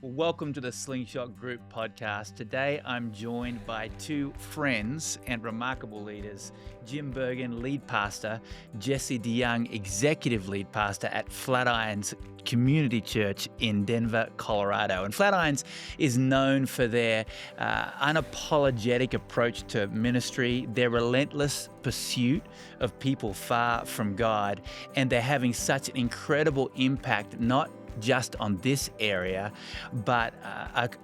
Well, welcome to the Slingshot Group podcast. Today, I'm joined by two friends and remarkable leaders, Jim Burgen, lead pastor, Jesse DeYoung, executive lead pastor at Flatirons Community Church in Denver, Colorado. And Flatirons is known for their unapologetic approach to ministry, their relentless pursuit of people far from God, and they're having such an incredible impact, not just on this area, but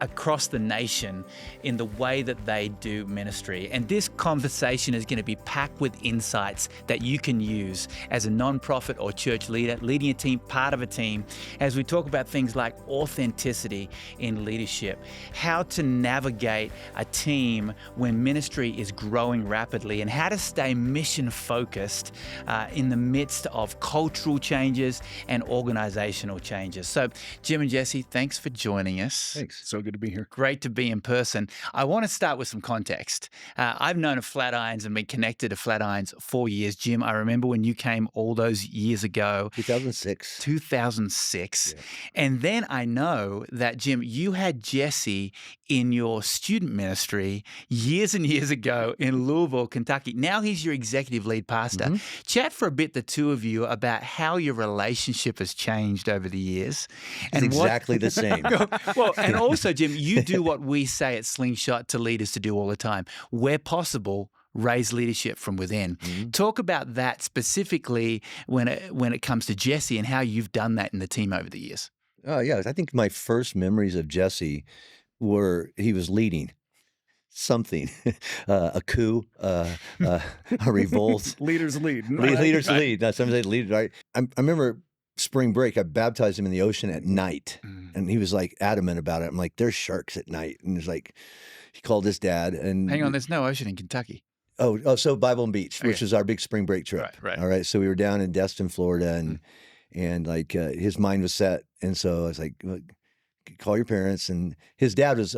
across the nation in the way that they do ministry. And this conversation is going to be packed with insights that you can use as a nonprofit or church leader, leading a team, part of a team, as we talk about things like authenticity in leadership, how to navigate a team when ministry is growing rapidly, and how to stay mission focused in the midst of cultural changes and organizational changes. So, Jim and Jesse, thanks for joining us. Thanks. So good to be here. Great to be in person. I want to start with some context. I've known of Flatirons and been connected to Flatirons 4 years. Jim, I remember when you came all those years ago. 2006. 2006. Yeah. And then I know that, Jim, you had Jesse in your student ministry years and years ago in Louisville, Kentucky. Now he's your executive lead pastor. Mm-hmm. Chat for a bit, the two of you, about how your relationship has changed over the years. And exactly the same. Well, and also, Jim, you do what we say at Slingshot to leaders to do all the time. Where possible, raise leadership from within. Mm-hmm. Talk about that specifically when it comes to Jesse and how you've done that in the team over the years. Oh, yeah. I think my first memories of Jesse were he was leading something, a coup, a revolt. Leaders lead. Leaders lead. That's something they lead, right? I remember spring break, I baptized him in the ocean at night. And he was like adamant about it. I'm like, there's sharks at night. And he's like, he called his dad. And hang on, there's no ocean in Kentucky. So Bible and Beach, which is our big spring break trip. Right. All right. So we were down in Destin, Florida, and like his mind was set. And so I was like, well, call your parents. And his dad was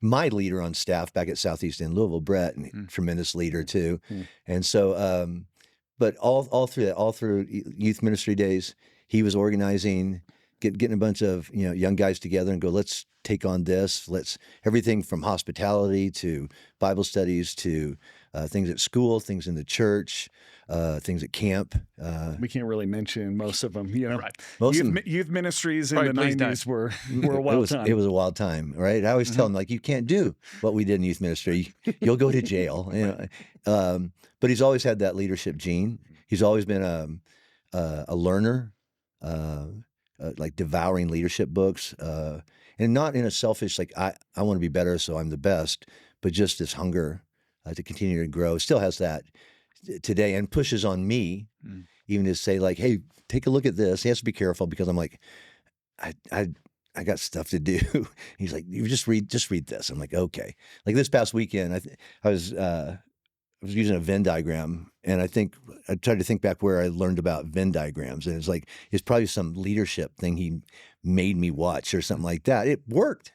my leader on staff back at Southeast in Louisville, Brett, and tremendous leader too. And so, but all through that, all through youth ministry days, he was organizing, getting a bunch of young guys together and go, let's take on this. Let's everything from hospitality to Bible studies to things at school, things in the church, things at camp. We can't really mention most of them. Right. Youth ministries in the 90s were a wild time. It was a wild time, right? I always tell them, like, you can't do what we did in youth ministry. You'll go to jail. But he's always had that leadership gene. He's always been a learner, like devouring leadership books, and not in a selfish, like, I want to be better, so I'm the best, but just this hunger to continue to grow. Still has that today and pushes on me even to say, like, hey, take a look at this. He has to be careful because I'm like, I got stuff to do. He's like, you just read this. I'm like, okay. Like this past weekend, I was using a Venn diagram, and I tried to think back where I learned about Venn diagrams, and it's probably some leadership thing he made me watch or something like that. It worked.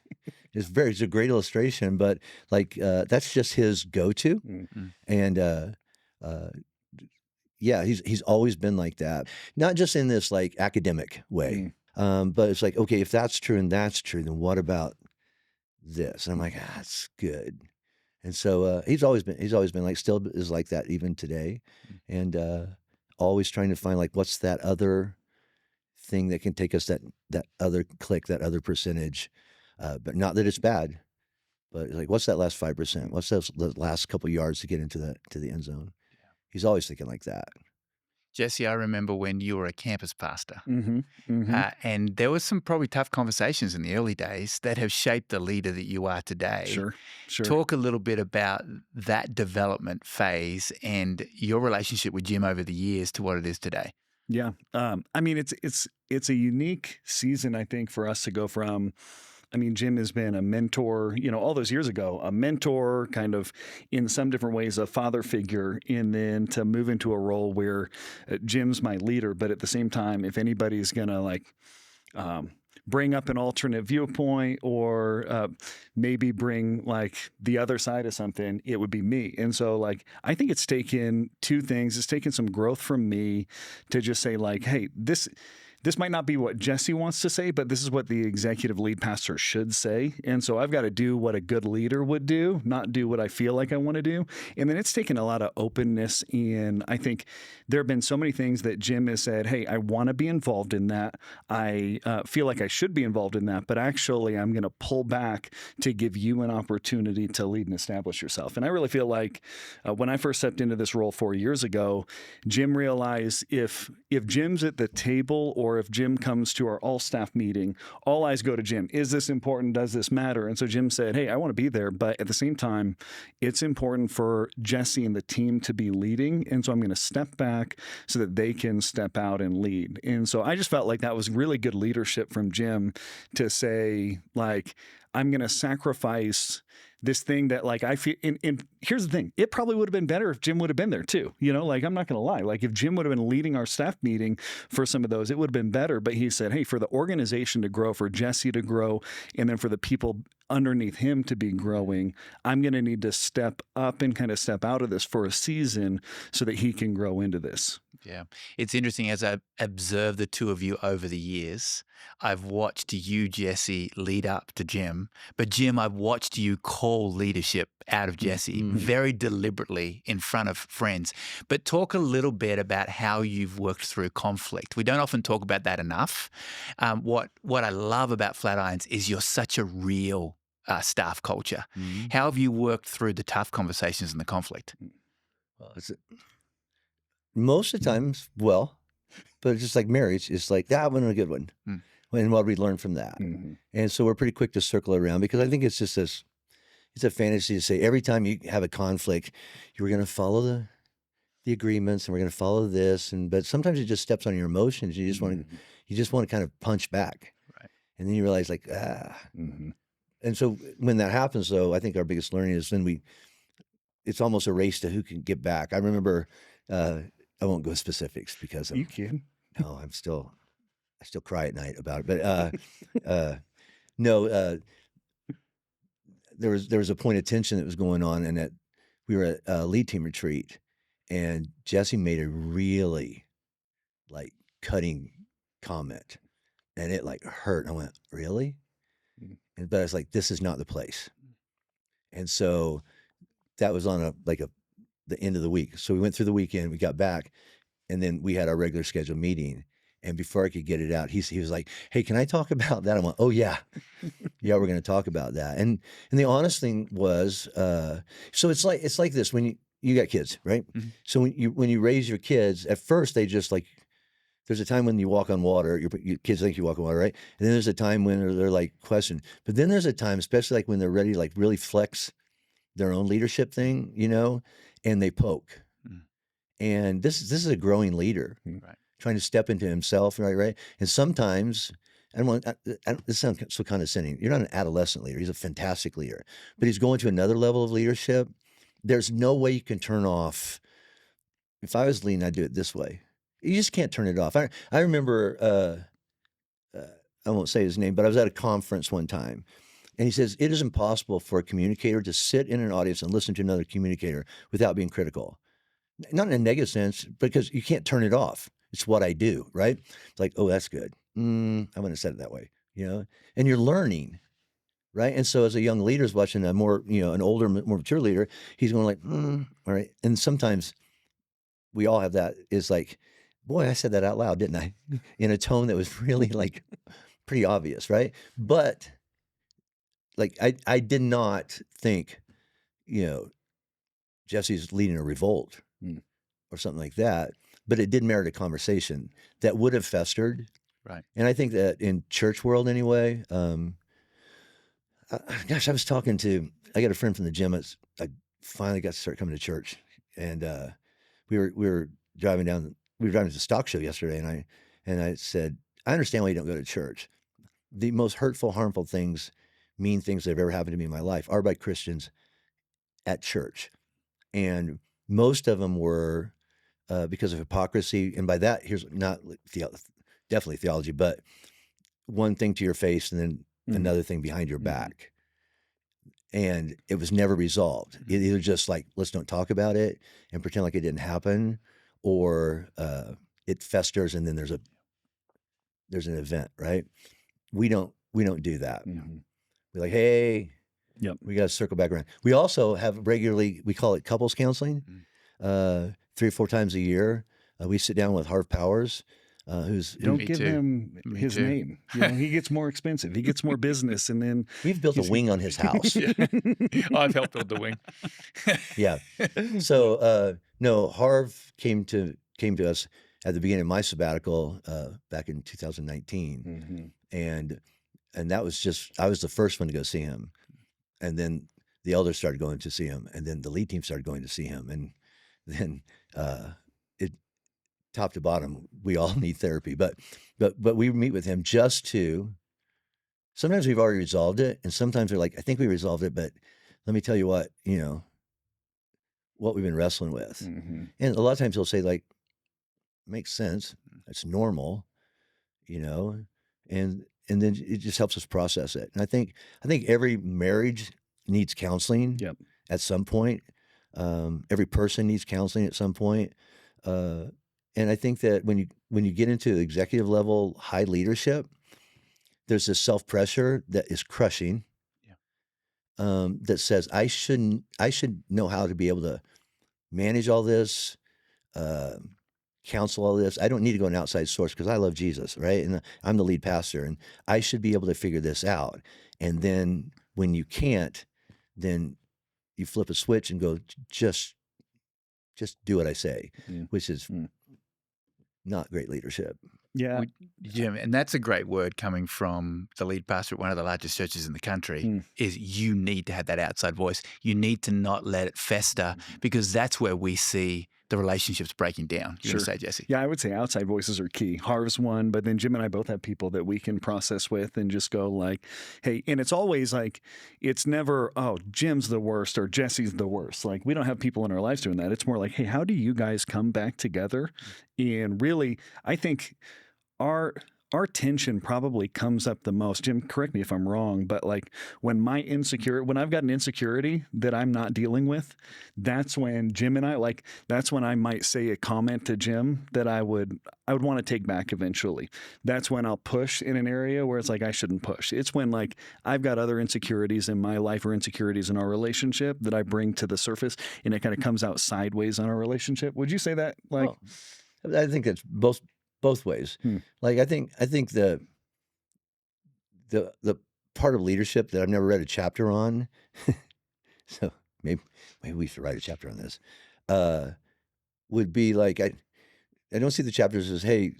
It's a great illustration, but like that's just his go-to, and yeah, he's always been like that. Not just in this like academic way, but it's like, okay, if that's true and that's true, then what about this? And I'm like, that's good. And so he's always been like, still is like that even today, and always trying to find like what's that other thing that can take us that other click, that other percentage, but not that it's bad, but like what's that last 5%? What's the last couple yards to get into the end zone? Yeah. He's always thinking like that. Jesse, I remember when you were a campus pastor, Mm-hmm. and there was some probably tough conversations in the early days that have shaped the leader that you are today. Sure. Talk a little bit about that development phase and your relationship with Jim over the years to what it is today. Yeah. I mean, it's a unique season, I think, for us to go from. I mean, Jim has been a mentor, all those years ago, a mentor, kind of in some different ways, a father figure, and then to move into a role where Jim's my leader, but at the same time, if anybody's going to like bring up an alternate viewpoint or maybe bring like the other side of something, it would be me. And so like, I think it's taken two things. It's taken some growth from me to just say like, hey, this this might not be what Jesse wants to say, but this is what the executive lead pastor should say. And so I've got to do what a good leader would do, not do what I feel like I want to do. And then it's taken a lot of openness in, I think there have been so many things that Jim has said, hey, I want to be involved in that. I feel like I should be involved in that, but actually I'm going to pull back to give you an opportunity to lead and establish yourself. And I really feel like when I first stepped into this role 4 years ago, Jim realized if Jim's at the table or if Jim comes to our all staff meeting, all eyes go to Jim. Is this important? Does this matter? And so Jim said, hey, I want to be there, but at the same time, it's important for Jesse and the team to be leading. And so I'm going to step back so that they can step out and lead. And so I just felt like that was really good leadership from Jim to say, like, I'm going to sacrifice this thing that, like, I feel, and here's the thing, it probably would have been better if Jim would have been there too. You know, like, I'm not going to lie. Like, if Jim would have been leading our staff meeting for some of those, it would have been better. But he said, hey, for the organization to grow, for Jesse to grow, and then for the people underneath him to be growing, I'm going to need to step up and kind of step out of this for a season so that he can grow into this. Yeah. It's interesting, as I've observed the two of you over the years, I've watched you, Jesse, lead up to Jim. But Jim, I've watched you call leadership out of Jesse very deliberately in front of friends. But talk a little bit about how you've worked through conflict. We don't often talk about that enough. What I love about Flatirons is you're such a real staff culture. How have you worked through the tough conversations and the conflict? Well, most of the times, well, but it's just like marriage. It's like, that one a good one. And what we learn from that. And so we're pretty quick to circle around, because I think it's just this, it's a fantasy to say every time you have a conflict, you're going to follow the agreements and we're going to follow this. But sometimes it just steps on your emotions. You just want to kind of punch back. Right. And then you realize, like, And so when that happens, though, I think our biggest learning is then it's almost a race to who can get back. I remember, I won't go specifics because You can. no, I still cry at night about it. But no, there was a point of tension that was going on, and that we were at a lead team retreat, and Jesse made a really, like, cutting comment, and it, like, hurt. I went, really? But I was like, this is not the place. And so that was on the end of the week. So we went through the weekend, we got back, and then we had our regular scheduled meeting. And before I could get it out, he was like, hey, can I talk about that? I went, oh yeah. Yeah, we're going to talk about that. And the honest thing was, so it's like this, when you got kids, right? So when you raise your kids, at first they just, like, there's a time when you walk on water, your kids think you walk on water, right? And then there's a time when they're like, question. But then there's a time, especially like when they're ready to, like, really flex their own leadership thing, you know, and they poke. And this is a growing leader, Right. trying to step into himself, right? And sometimes, this sounds so condescending, you're not an adolescent leader. He's a fantastic leader. But he's going to another level of leadership. There's no way you can turn off. If I was leading, I'd do it this way. You just can't turn it off. I remember, I won't say his name, but I was at a conference one time, and he says, it is impossible for a communicator to sit in an audience and listen to another communicator without being critical. Not in a negative sense, because you can't turn it off. It's what I do, right? It's like, oh, that's good. I wouldn't have said it that way, you know? And you're learning, right? And so as a young leader is watching an older, more mature leader, he's going like, all right. And sometimes we all have that. It's like, boy, I said that out loud, didn't I? In a tone that was really, like, pretty obvious, right? But, like, I did not think, Jesse's leading a revolt or something like that, but it did merit a conversation that would have festered. Right. And I think that in church world anyway, I was talking I got a friend from the gym. I finally got to start coming to church, and we were driving down. We were driving to the stock show yesterday, and I said, I understand why you don't go to church. The most hurtful, harmful things, mean things that have ever happened to me in my life are by Christians at church. And most of them were because of hypocrisy. And by that, here's not definitely theology, but one thing to your face and then another thing behind your back. And it was never resolved. It either just like, let's don't talk about it and pretend like it didn't happen, or it festers and then there's there's an event, right? We don't do that. Mhm. We're like, hey, Yep. we got to circle back around. We also have regularly, we call it couples counseling, 3 or 4 times a year. We sit down with Harv Powers, who Don't Me give too. him Me his too. name. He gets more expensive. He gets more business, and then we've built a wing on his house. Yeah. I've helped build the wing. Yeah. So no, Harv came to us at the beginning of my sabbatical back in 2019, Mhm. and that was just I was the first one to go see him, and then the elders started going to see him, and then the lead team started going to see him, and then it top to bottom we all need therapy, but we meet with him just to. Sometimes we've already resolved it, and sometimes we're like, I think we resolved it, but let me tell you what we've been wrestling with. Mhm. And a lot of times he'll say, like, makes sense. It's normal, and then it just helps us process it. And I think every marriage needs counseling Yep. at some point. Every person needs counseling at some point. And I think that when you get into executive level high leadership, there's this self pressure that is crushing. That says I should know how to be able to manage all this, counsel all this. I don't need to go an outside source because I love Jesus, right? And I'm the lead pastor, and I should be able to figure this out. And then when you can't, then you flip a switch and go, just do what I say, which is not great leadership. Yeah. Jim, and that's a great word coming from the lead pastor at one of the largest churches in the country, is you need to have that outside voice. You need to not let it fester, because that's where we see the relationships breaking down. You're going to say, Jesse? Yeah, I would say outside voices are key. Harv's one, but then Jim and I both have people that we can process with and just go like, hey, and it's always like, it's never, oh, Jim's the worst or Jesse's the worst. Like, we don't have people in our lives doing that. It's more like, hey, how do you guys come back together? And really, I think our tension probably comes up the most. Jim, correct me if I'm wrong, but like when I've got an insecurity that I'm not dealing with, that's when Jim and I that's when I might say a comment to Jim that I would want to take back eventually. That's when I'll push in an area where it's like I shouldn't push. It's when like I've got other insecurities in my life or insecurities in our relationship that I bring to the surface, and it kind of comes out sideways on our relationship. Would you say that? Like, well, I think it's both ways. Like I think the part of leadership that I've never read a chapter on, so maybe we should write a chapter on this, would be like I don't see the chapters as, hey,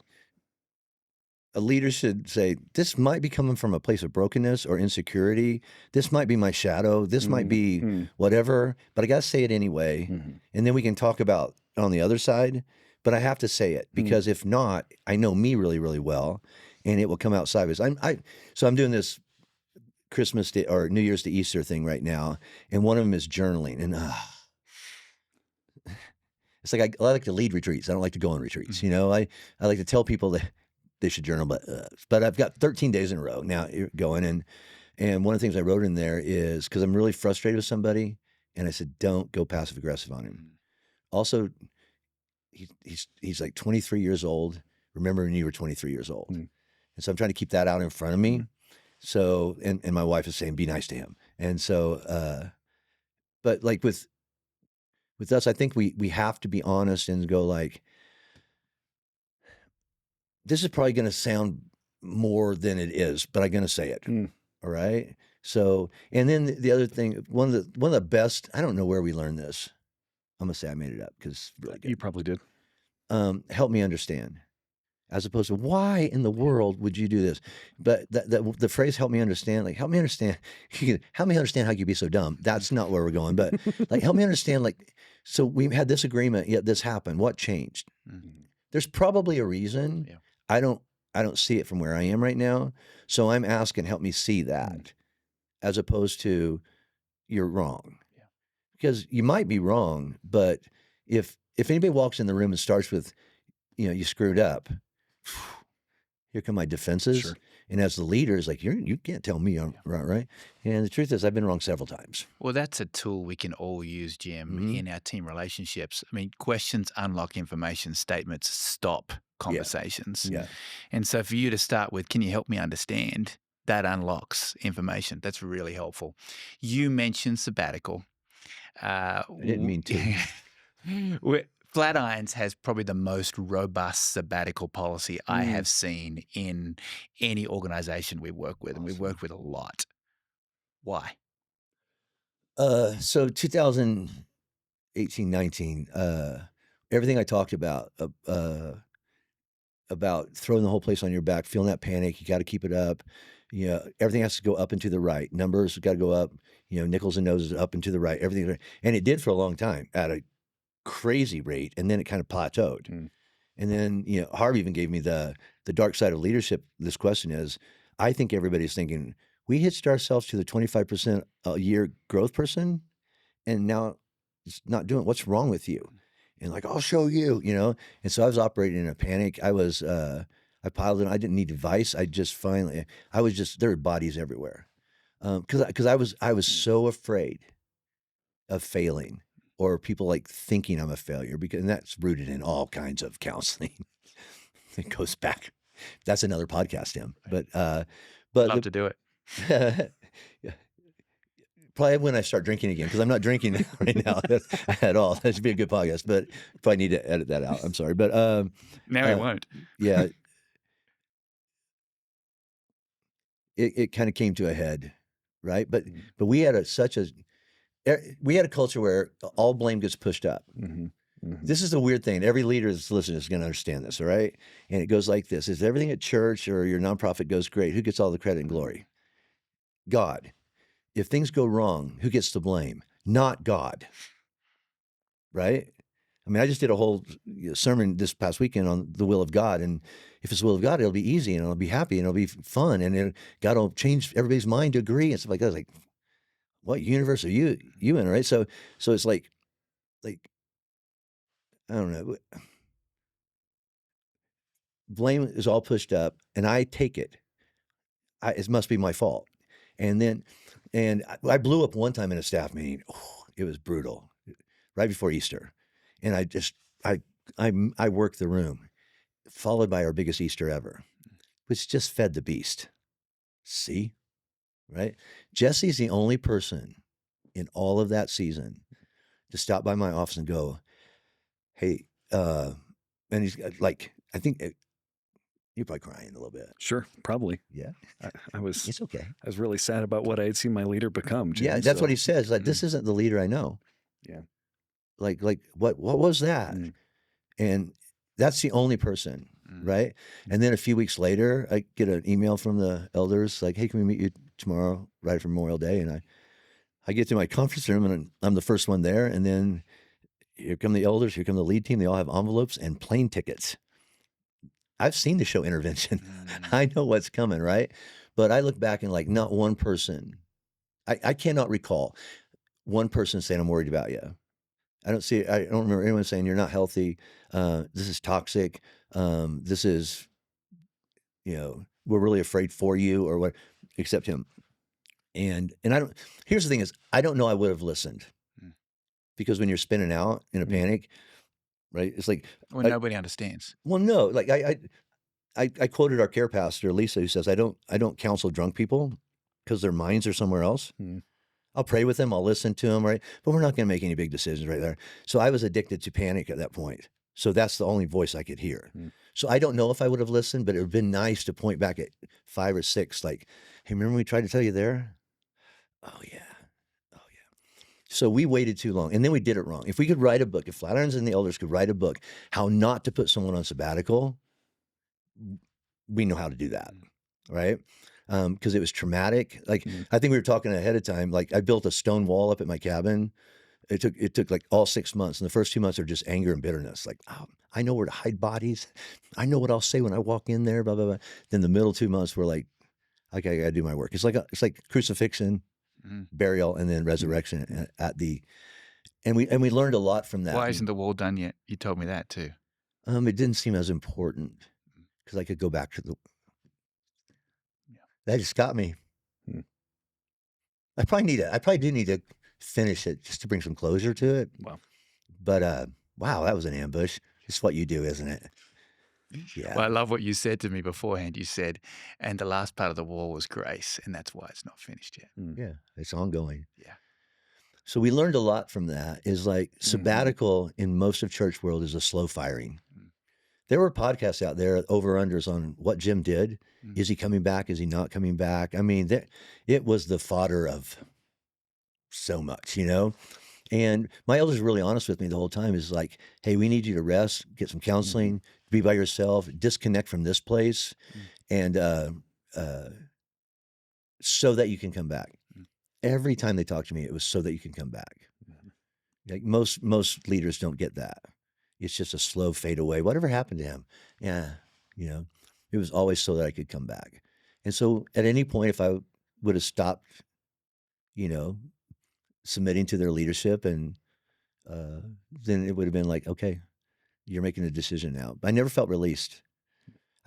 a leader should say, this might be coming from a place of brokenness or insecurity. This might be my shadow. This might be whatever, but I got to say it anyway. And then we can talk about on the other side. But I have to say it, because if not, I know me really, really well, and it will come out sideways. So I'm doing this Christmas Day or New Year's to Easter thing right now, and one of them is journaling. And it's like I like to lead retreats. I don't like to go on retreats. I like to tell people that they should journal, but I've got 13 days in a row now going, and one of the things I wrote in there is because I'm really frustrated with somebody, and I said, don't go passive aggressive on him. Also, he's like 23 years old. Remember when you were 23 years old. And so I'm trying to keep that out in front of me. So, and my wife is saying, be nice to him. And so, but like with us, I think we have to be honest and go like, this is probably going to sound more than it is, but I'm going to say it. All right. So, and then the other thing, one of the best, I don't know where we learned this. I'm going to say I made it up because really you probably did. Help me understand, as opposed to why in the world would you do this? But the phrase "help me understand," like help me understand how you could be so dumb. That's not where we're going. But like help me understand. Like, so we had this agreement, yet this happened. What changed? There's probably a reason. Yeah. I don't see it from where I am right now. So I'm asking, help me see that, as opposed to you're wrong. Because you might be wrong, but if anybody walks in the room and starts with, you screwed up, here come my defenses. Sure. And as the leader, it's like, you can't tell me I'm right. And the truth is, I've been wrong several times. Well, that's a tool we can all use, Jim, in our team relationships. I mean, questions unlock information, statements stop conversations. Yeah. And so for you to start with, can you help me understand? That unlocks information. That's really helpful. You mentioned sabbatical. I didn't mean to. Flatirons has probably the most robust sabbatical policy I have seen in any organization we work with, and we've worked with a lot. Why? So 2018, 19, everything I talked about throwing the whole place on your back, feeling that panic, you got to keep it up. You know, everything has to go up and to the right. Numbers got to go up, you know, nickels and noses up and to the right, everything. And it did for a long time at a crazy rate. And then it kind of plateaued. And then, you know, Harvey even gave me the dark side of leadership. This question is, I think everybody's thinking, we hitched ourselves to the 25% a year growth person, and now it's not doing, what's wrong with you? And like, I'll show you, you know? And so I was operating in a panic. I piled in, I didn't need advice. There were bodies everywhere. Cause I was so afraid of failing or people like thinking I'm a failure, and that's rooted in all kinds of counseling. It goes back. That's another podcast, Tim. But Love to do it. Probably when I start drinking again, because I'm not drinking right now at all. That should be a good podcast, but probably need to edit that out. I'm sorry, but now we won't. Yeah, it kind of came to a head, right? But we had a culture where all blame gets pushed up. This is the weird thing. Every leader that's listening is going to understand this, all right? And it goes like this: is everything at church or your nonprofit goes great, who gets all the credit and glory? God. If things go wrong, who gets to blame? Not God, right? I mean, I just did a whole sermon this past weekend on the will of God, and if it's the will of God, it'll be easy, and it'll be happy, and it'll be fun, and God will change everybody's mind to agree and stuff like that. It's like, what universe are you in, right? So it's like I don't know. Blame is all pushed up, and I take it. It must be my fault, and I blew up one time in a staff meeting. Oh, it was brutal, right before Easter. And I worked the room, followed by our biggest Easter ever, which just fed the beast. See, right? Jesse's the only person in all of that season to stop by my office and go, hey, and he's like, I think you're probably crying a little bit. Sure, probably. Yeah. It's okay. I was really sad about what I had seen my leader become, Jim, Yeah, that's what he says. Like, this isn't the leader I know. Yeah. Like what was that? And that's the only person, right? And then a few weeks later, I get an email from the elders like, hey, can we meet you tomorrow right after Memorial Day? And I get to my conference room, and I'm the first one there. And then here come the elders, here come the lead team. They all have envelopes and plane tickets. I've seen the show Intervention. I know what's coming, right? But I look back and like not one person, I cannot recall one person saying, I'm worried about you. I don't remember anyone saying you're not healthy. This is toxic. This is, we're really afraid for you or what, except him. And here's the thing is, I don't know I would have listened, because when you're spinning out in a panic, right? It's like, well, nobody understands. Well, no, like I quoted our care pastor, Lisa, who says, I don't counsel drunk people because their minds are somewhere else. I'll pray with them. I'll listen to them, right? But we're not going to make any big decisions right there. So I was addicted to panic at that point. So that's the only voice I could hear. So I don't know if I would have listened, but it would have been nice to point back at 5 or 6, like, hey, remember we tried to tell you there? Oh, yeah. So we waited too long, and then we did it wrong. If we could write a book, if Flatirons and the elders could write a book, how not to put someone on sabbatical, we know how to do that, right? Because it was traumatic. Like, I think we were talking ahead of time. Like, I built a stone wall up at my cabin. It took like all 6 months, and the first 2 months are just anger and bitterness. Like, oh, I know where to hide bodies. I know what I'll say when I walk in there. Blah blah blah. Then the middle 2 months were like, okay, I got to do my work. It's like crucifixion, burial, and then resurrection and we learned a lot from that. Why isn't the wall done yet? You told me that too. It didn't seem as important because I could go back to that just got me. I probably do need to finish it just to bring some closure to it. Wow. But wow, that was an ambush. It's what you do, isn't it? Yeah. Well, I love what you said to me beforehand. You said, and the last part of the wall was grace, and that's why it's not finished yet. Yeah. It's ongoing. Yeah. So we learned a lot from that is like Mm-hmm. sabbatical in most of church world is a slow firing. Mm. There were podcasts out there, over-unders on what Jim did. Mm. Is he coming back? Is he not coming back? I mean, it was the fodder of so much, you know? And my elders were really honest with me the whole time is like, hey, we need you to rest, get some counseling, be by yourself, disconnect from this place, and so that you can come back. Every time they talked to me, it was so that you can come back. Like most leaders don't get that. It's just a slow fade away. Whatever happened to him? Yeah, you know, it was always so that I could come back. And so at any point, if I would have stopped, you know, submitting to their leadership, and then it would have been like, okay, you're making a decision now. I never felt released.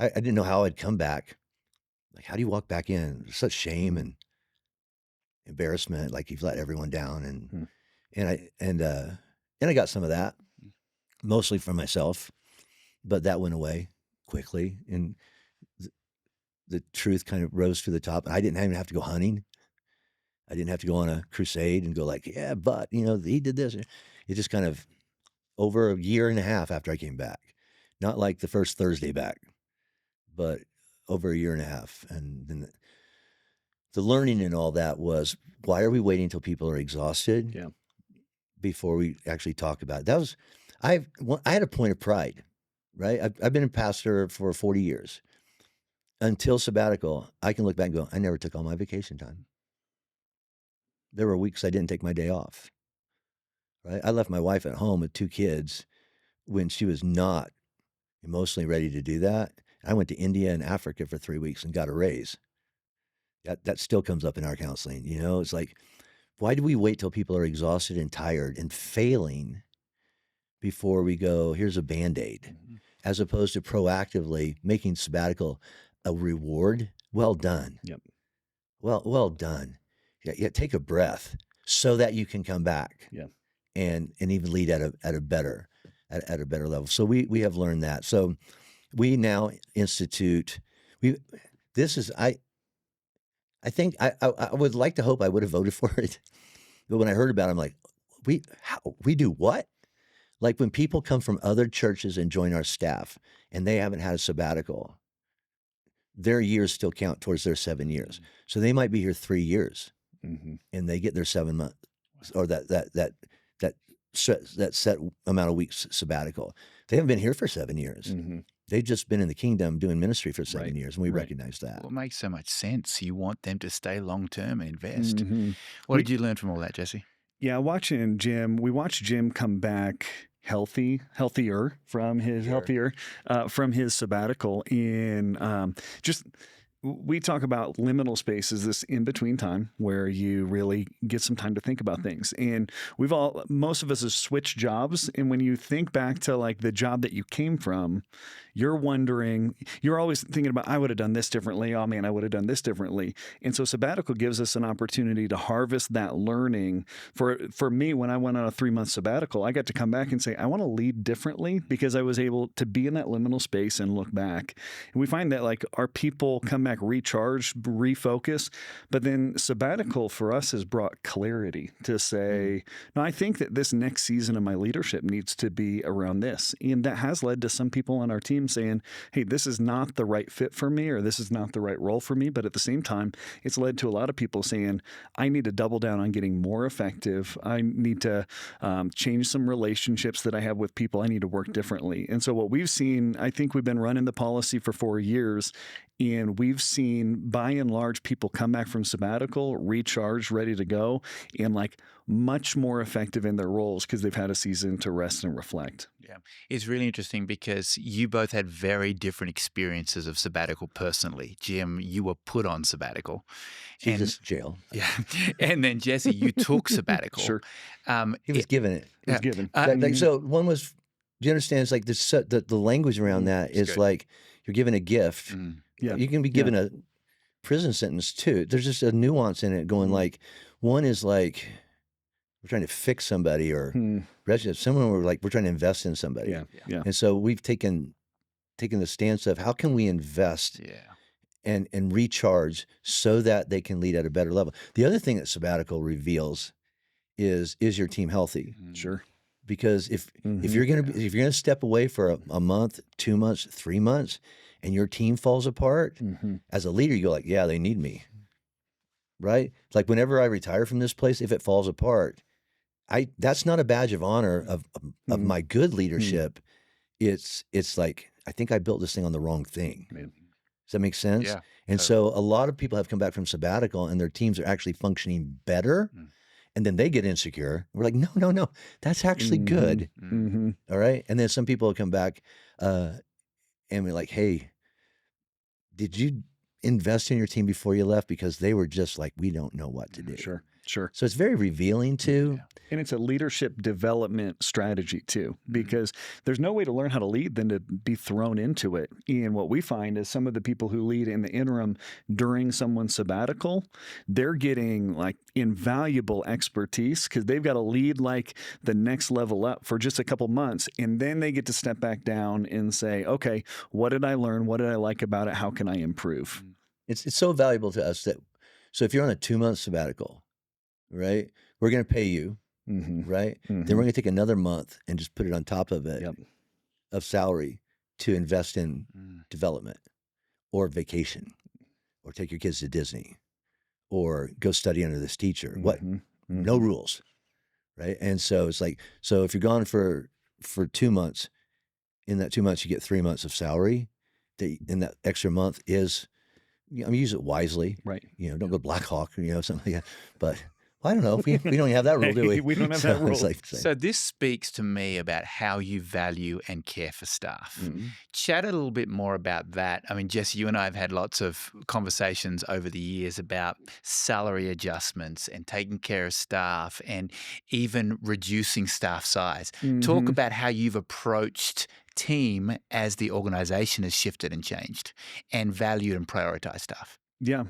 I didn't know how I'd come back. Like, how do you walk back in? There's such shame and embarrassment, like you've let everyone down, and I got some of that, mostly from myself, but that went away quickly, and the truth kind of rose to the top. I didn't even have to go hunting. I didn't have to go on a crusade and go like, yeah, but you know, he did this. It just kind of over a year and a half after I came back, not like the first Thursday back, but over a year and a half, and then. The learning and all that was, why are we waiting until people are exhausted before we actually talk about it? That was, I had a point of pride, right? I've been a pastor for 40 years. Until sabbatical, I can look back and go, I never took all my vacation time. There were weeks I didn't take my day off, right? I left my wife at home with 2 kids when she was not emotionally ready to do that. I went to India and Africa for 3 weeks and got a raise. That still comes up in our counseling. You know, it's like, why do we wait till people are exhausted and tired and failing before we go, here's a Band-Aid, as opposed to proactively making sabbatical a reward? Well done. Yep. Well done. Yeah, take a breath so that you can come back. Yeah. And even lead at a better level. So we have learned that. So we now institute, I think I would like to hope I would have voted for it, but when I heard about it, I'm like, we do what? Like when people come from other churches and join our staff and they haven't had a sabbatical, their years still count towards their 7 years. So they might be here 3 years, and they get their 7 months or that set amount of weeks sabbatical. They haven't been here for 7 years. They've just been in the kingdom doing ministry for 7 years, and we recognize that. Well, it makes so much sense. You want them to stay long-term and invest. What did you learn from all that, Jesse? Yeah, watching Jim, we watched Jim come back healthier from his sabbatical in just. We talk about liminal space as this in-between time where you really get some time to think about things. And most of us have switched jobs. And when you think back to like the job that you came from, you're always thinking about, I would have done this differently. Oh man, I would have done this differently. And so sabbatical gives us an opportunity to harvest that learning. For me, when I went on a 3-month sabbatical, I got to come back and say, I want to lead differently because I was able to be in that liminal space and look back. And we find that like our people come back recharged, refocus, but then sabbatical for us has brought clarity to say, no, I think that this next season of my leadership needs to be around this. And that has led to some people on our team saying, hey, this is not the right fit for me, or this is not the right role for me. But at the same time, it's led to a lot of people saying, I need to double down on getting more effective. I need to change some relationships that I have with people. I need to work differently. And so what we've seen, I think we've been running the policy for 4 years, and we've seen by and large people come back from sabbatical, recharged, ready to go, and like much more effective in their roles because they've had a season to rest and reflect. Yeah. It's really interesting because you both had very different experiences of sabbatical personally. Jim, you were put on sabbatical. Jesus, jail. Yeah. And then Jesse, you took sabbatical. Sure. He was given it. It was given. So one was, do you understand? It's like the language around that is good. like you're given a gift. Yeah. You can be given a prison sentence too. There's just a nuance in it going like, one is like, we're trying to fix somebody or someone we're trying to invest in somebody. Yeah. And so we've taken taken the stance of how can we invest Yeah. and recharge so that they can lead at a better level. The other thing that sabbatical reveals is your team healthy? Sure. Because if Mhm. you're gonna step away for a month, 2 months, 3 months, and your team falls apart, Mhm. as a leader, you go like, yeah, they need me, right? It's like whenever I retire from this place, if it falls apart, that's not a badge of honor of Mhm. my good leadership. It's like I think I built this thing on the wrong thing. Man. Does that make sense? Yeah, And so a lot of people have come back from sabbatical and their teams are actually functioning better. Mm. And then they get insecure. We're like, no, no, no, that's actually good. Mhm. All right. And then some people come back and we're like, hey, did you invest in your team before you left? Because they were just like, we don't know what to do. Sure. Sure. So it's very revealing too. Yeah. And it's a leadership development strategy too, because there's no way to learn how to lead than to be thrown into it. And what we find is some of the people who lead in the interim during someone's sabbatical, they're getting like invaluable expertise because they've got to lead like the next level up for just a couple months. And then they get to step back down and say, okay, what did I learn? What did I like about it? How can I improve? It's so valuable to us that, so if you're on a 2-month sabbatical, right, we're going to pay you. Mm-hmm. Right? Mm-hmm. Then we're going to take another month and just put it on top of it Yep. of salary to invest in development or vacation or take your kids to Disney or go study under this teacher. What? Mm-hmm. No rules. Right? And so it's like, so if you're gone for 2 months, in that 2 months, you get 3 months of salary. And that extra month is, use it wisely. Right. Don't go Black Hawk, something like that. But I don't know. We don't have that rule, do we? We don't have that rule. It's like, So this speaks to me about how you value and care for staff. Chat a little bit more about that. I mean, Jesse, you and I have had lots of conversations over the years about salary adjustments and taking care of staff and even reducing staff size. Talk about how you've approached team as the organization has shifted and changed and valued and prioritized staff. Yeah.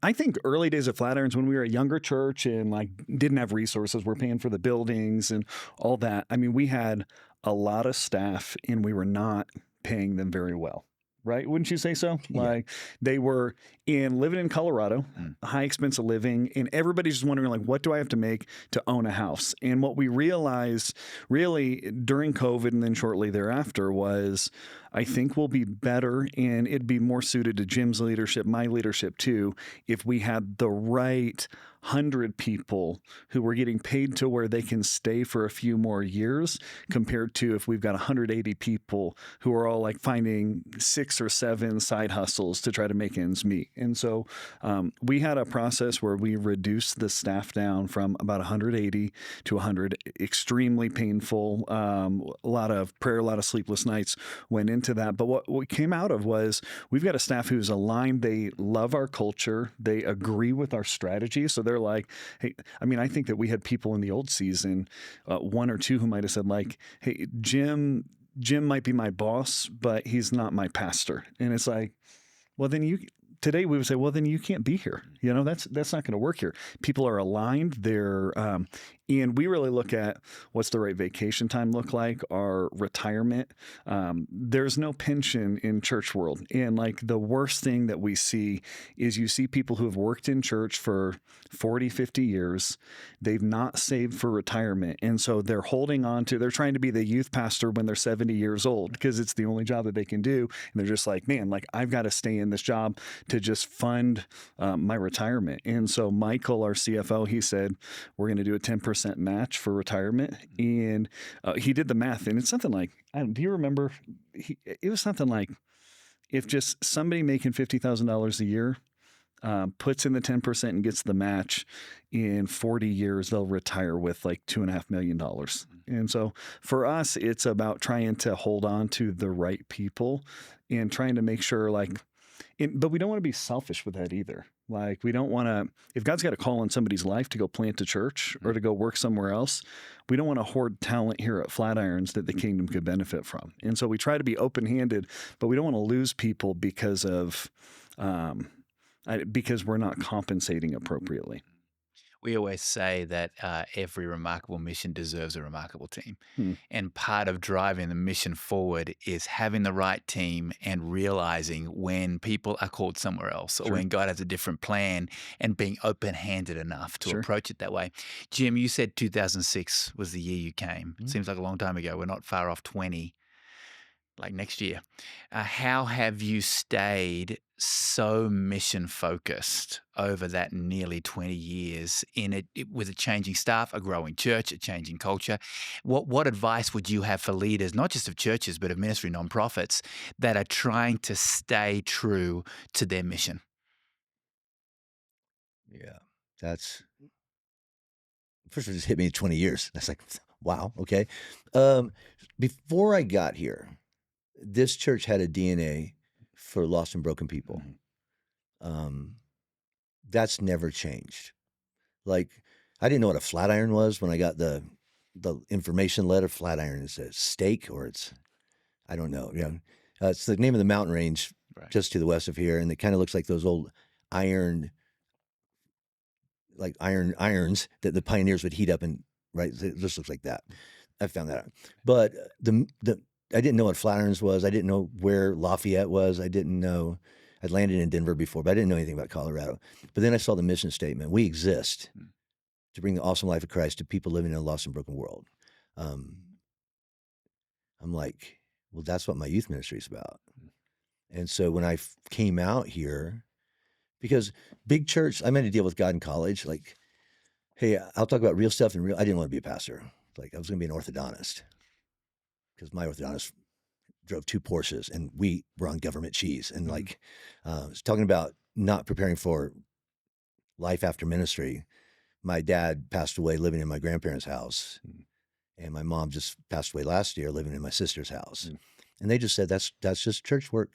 I think early days of Flatirons, when we were a younger church and like didn't have resources, we're paying for the buildings and all that. I mean, we had a lot of staff and we were not paying them very well. Right? Wouldn't you say so? Yeah. Like they were living in Colorado, high expense of living, and everybody's just wondering, like, what do I have to make to own a house? And what we realized really during COVID and then shortly thereafter was, I think we'll be better and it'd be more suited to Jim's leadership, my leadership too, if we had the right 100 people who were getting paid to where they can stay for a few more years compared to if we've got 180 people who are all like finding 6 or 7 side hustles to try to make ends meet. And so we had a process where we reduced the staff down from about 180 to 100, extremely painful. A lot of prayer, a lot of sleepless nights went into that. But what came out of was we've got a staff who's aligned. They love our culture. They agree with our strategy. So they're like, hey, I mean, I think that we had people in the old season, 1 or 2 who might have said like, hey, Jim might be my boss, but he's not my pastor. And it's like, well, then today we would say, well, then you can't be here. That's not going to work here. People are aligned. They're, and we really look at what's the right vacation time look like, our retirement. There's no pension in church world. And like the worst thing that we see is you see people who have worked in church for 40, 50 years. They've not saved for retirement. And so they're they're trying to be the youth pastor when they're 70 years old because it's the only job that they can do. And they're just like, man, like I've got to stay in this job to just fund my retirement. And so Michael, our CFO, he said, we're going to do a 10% match for retirement. And he did the math, and it's something like, do you remember? It was something like if just somebody making $50,000 a year puts in the 10% and gets the match, in 40 years, they'll retire with like $2.5 million. And so for us, it's about trying to hold on to the right people and trying to make sure but we don't want to be selfish with that either. Like we don't want to, if God's got a call in somebody's life to go plant a church or to go work somewhere else, we don't want to hoard talent here at Flatirons that the kingdom could benefit from. And so we try to be open-handed, but we don't want to lose people because we're not compensating appropriately. We always say that every remarkable mission deserves a remarkable team. Hmm. And part of driving the mission forward is having the right team and realizing when people are called somewhere else or Sure. when God has a different plan and being open handed enough to Sure. approach it that way. Jim, you said 2006 was the year you came. Mhm. Seems like a long time ago. We're not far off 20, like next year. How have you stayed so mission focused over that nearly 20 years with a changing staff, a growing church, a changing culture? What advice would you have for leaders, not just of churches, but of ministry nonprofits that are trying to stay true to their mission? Yeah, that's first of all, just hit me 20 years. That's like, wow, okay. Um, Before I got here, this church had a DNA for lost and broken people. Um, that's never changed. Like, I didn't know what a Flatiron was when I got the information letter. Flatiron is a steak, or I don't know. Yeah, it's the name of the mountain range Right. just to the west of here, and it kind of looks like those old iron irons that the pioneers would heat up, and right, it just looks like that. I found that out. But the I didn't know what Flatirons was. I didn't know where Lafayette was. I didn't know. I'd landed in Denver before, but I didn't know anything about Colorado. But then I saw the mission statement: we exist to bring the awesome life of Christ to people living in a lost and broken world. Um, I'm like, well, that's what my youth ministry is about. And so when I came out here, because big church, I made a deal with God in college, like, hey, I'll talk about real stuff and real. I didn't want to be a pastor. Like, I was going to be an orthodontist because my orthodontist drove 2 Porsches and we were on government cheese. And like, I was talking about not preparing for life after ministry. My dad passed away living in my grandparents' house, and my mom just passed away last year living in my sister's house. And they just said, that's just church work,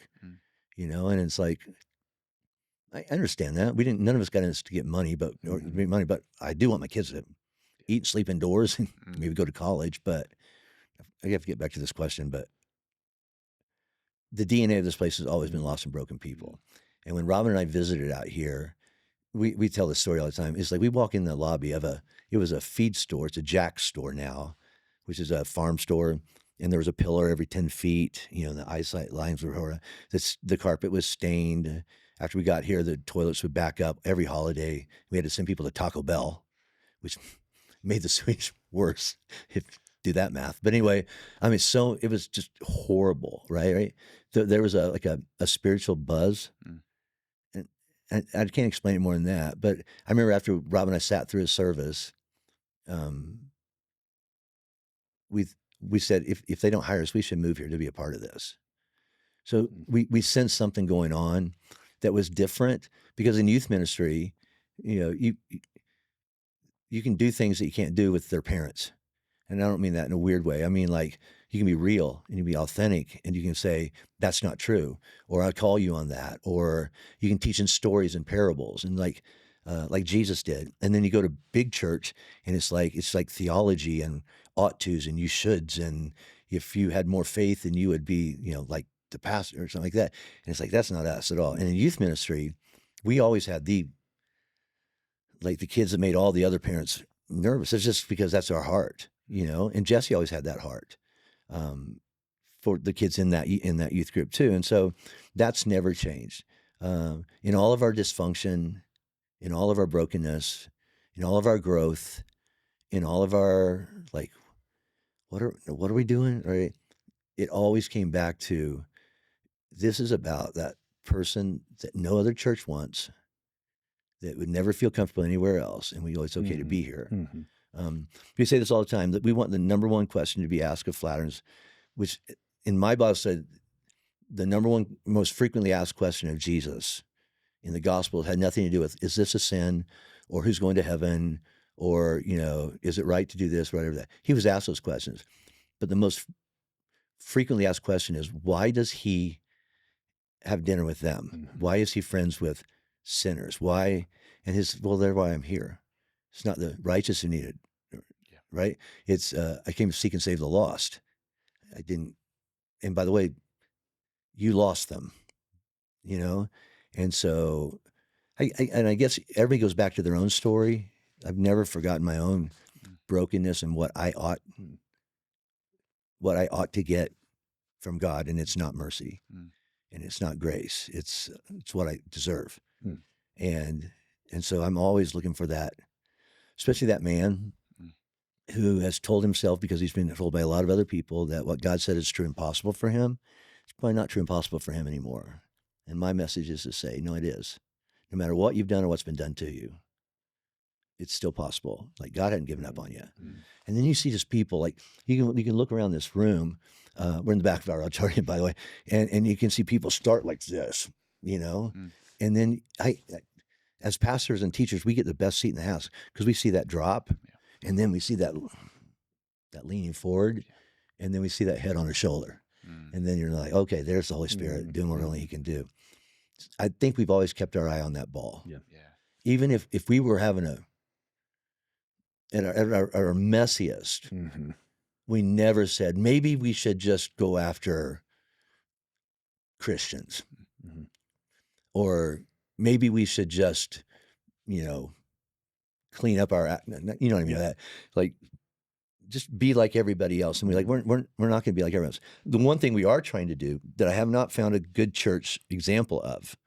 you know? And it's like, I understand that. None of us got in this to get money, but I do want my kids to eat and sleep indoors and maybe go to college. But I have to get back to this question. But the DNA of this place has always been lost and broken people. And when Robin and I visited out here, we tell this story all the time. It's like we walk in the lobby of it was a feed store. It's a Jack's store now, which is a farm store. And there was a pillar every 10 feet. You know, the eyesight lines were, the carpet was stained. After we got here, the toilets would back up every holiday. We had to send people to Taco Bell, which made the sewage worse, if do that math. But anyway, I mean, so it was just horrible, right? There was a spiritual buzz. And I can't explain it more than that. But I remember after Rob and I sat through his service, we said, if they don't hire us, we should move here to be a part of this. So we sensed something going on that was different, because in youth ministry, you know, you can do things that you can't do with their parents. And I don't mean that in a weird way. I mean, like, you can be real and you can be authentic, and you can say, that's not true, or I'll call you on that, or you can teach in stories and parables, and like Jesus did. And then you go to big church, and it's like theology and ought tos and you shoulds, and if you had more faith, then you would be, you know, like the pastor or something like that. And it's like, that's not us at all. And in youth ministry, we always had the kids that made all the other parents nervous. It's just because that's our heart, you know. And Jesse always had that heart for the kids in that youth group too. And so that's never changed. In all of our dysfunction, in all of our brokenness, in all of our growth, in all of our, like, what are we doing? Right? It always came back to, this is about that person that no other church wants, that would never feel comfortable anywhere else, and we go, it's okay to be here. We say this all the time, that we want the number one question to be asked of Flatirons, which in my Bible said the number one most frequently asked question of Jesus in the gospel had nothing to do with, is this a sin, or who's going to heaven, or, you know, is it right to do this, whatever that. He was asked those questions. But the most frequently asked question is, why does he have dinner with them? Why is he friends with sinners? Why? And they're why I'm here. It's not the righteous who need it, right? It's, I came to seek and save the lost. I didn't, and by the way, you lost them, you know? And so, I guess everybody goes back to their own story, I've never forgotten my own brokenness and what I ought to get from God, and it's not mercy, and it's not grace. It's what I deserve, and so I'm always looking for that, especially that man who has told himself, because he's been told by a lot of other people, that what God said is true and possible for him, it's probably not true and possible for him anymore. And my message is to say, no, it is. No matter what you've done or what's been done to you, it's still possible. Like, God hadn't given up on you. And then you see just people, like, you can look around this room. We're in the back of our auditorium, by the way, and you can see people start like this, and then as pastors and teachers, we get the best seat in the house because we see that drop. And then we see that leaning forward, and then we see that head on her shoulder. And then you're like, okay, there's the Holy Spirit doing what only he can do. I think we've always kept our eye on that ball. Yeah. Even if we were having at our messiest, we never said, maybe we should just go after Christians. Or maybe we should just, clean up our, you know what I mean? That, like, just be like everybody else. And we're not going to be like everyone else. The one thing we are trying to do that I have not found a good church example of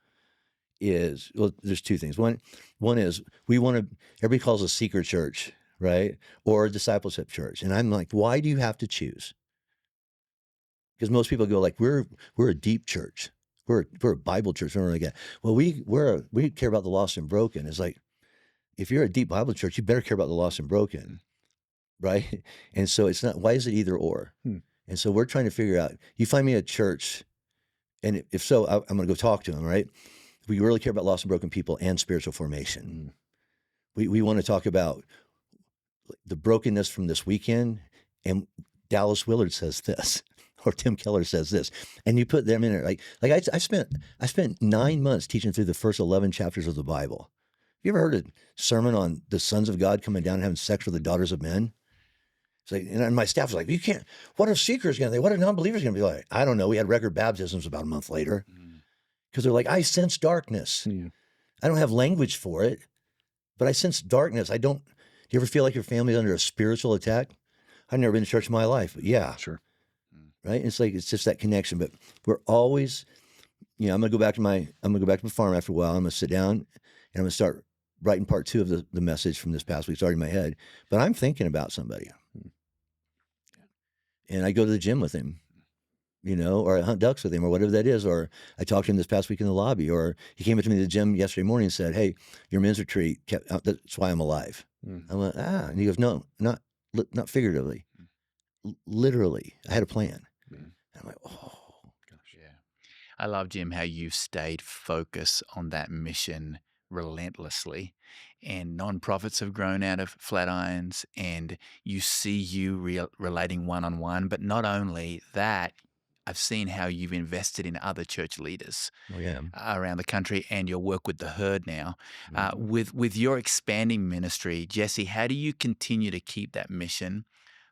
is, well, there's two things. One is everybody calls us seeker church, right? Or a discipleship church. And I'm like, why do you have to choose? Because most people go like, we're a deep church. We're a Bible church. We're like, well, we care about the lost and broken. It's like, if you're a deep Bible church, you better care about the lost and broken, right? And so it's not, why is it either or? And so we're trying to figure out, you find me a church, and if so, I'm going to go talk to them, right? We really care about lost and broken people and spiritual formation. We want to talk about the brokenness from this weekend, and Dallas Willard says this, or Tim Keller says this, and you put them in there. Like I spent 9 months teaching through the first 11 chapters of the Bible. You ever heard a sermon on the sons of God coming down and having sex with the daughters of men? It's like, and my staff was like, you can't, what are seekers going to be? What are non-believers going to be like? I don't know. We had record baptisms about a month later because they're like, I sense darkness. I don't have language for it, but I sense darkness. Do you ever feel like your family's under a spiritual attack? I've never been to church in my life, but yeah. Sure. Right? It's like, it's just that connection, but we're always, I'm going to go back to the farm after a while. I'm going to sit down and I'm going to start writing part 2 of the message from this past week. It's already in my head, but I'm thinking about somebody. And I go to the gym with him, or I hunt ducks with him or whatever that is. Or I talked to him this past week in the lobby, or he came up to me at the gym yesterday morning and said, hey, your men's retreat, that's why I'm alive. I went, and he goes, no, not figuratively, literally. I had a plan. And I'm like, oh, gosh. Yeah. I love, Jim, how you've stayed focused on that mission relentlessly, and nonprofits have grown out of Flatirons, and you see you relating one-on-one. But not only that, I've seen how you've invested in other church leaders around the country, and your work with the Herd now. With your expanding ministry, Jesse, how do you continue to keep that mission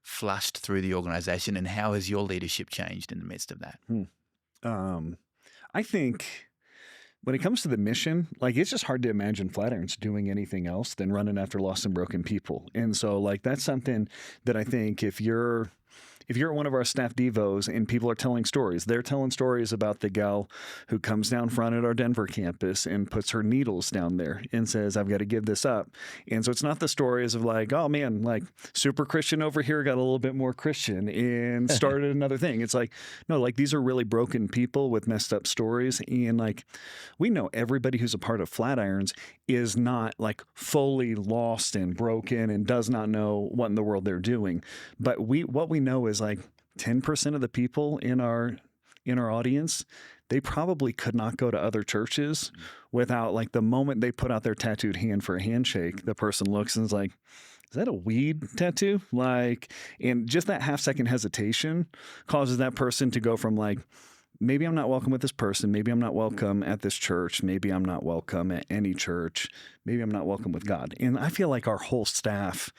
flushed through the organization, and how has your leadership changed in the midst of that? I think when it comes to the mission, like, it's just hard to imagine Flatirons doing anything else than running after lost and broken people. And so, like, that's something that I think if you're at one of our staff devos and people are telling stories, they're telling stories about the gal who comes down front at our Denver campus and puts her needles down there and says, I've got to give this up. And so it's not the stories of like, oh man, like, super Christian over here got a little bit more Christian and started another thing. It's like, no, like, these are really broken people with messed up stories. And like, we know everybody who's a part of Flatirons is not like fully lost and broken and does not know what in the world they're doing. But what we know is like 10% of the people in our audience, they probably could not go to other churches without, like, the moment they put out their tattooed hand for a handshake, the person looks and is like, is that a weed tattoo? Like, and just that half-second hesitation causes that person to go from like, maybe I'm not welcome with this person. Maybe I'm not welcome at this church. Maybe I'm not welcome at any church. Maybe I'm not welcome with God. And I feel like our whole staff,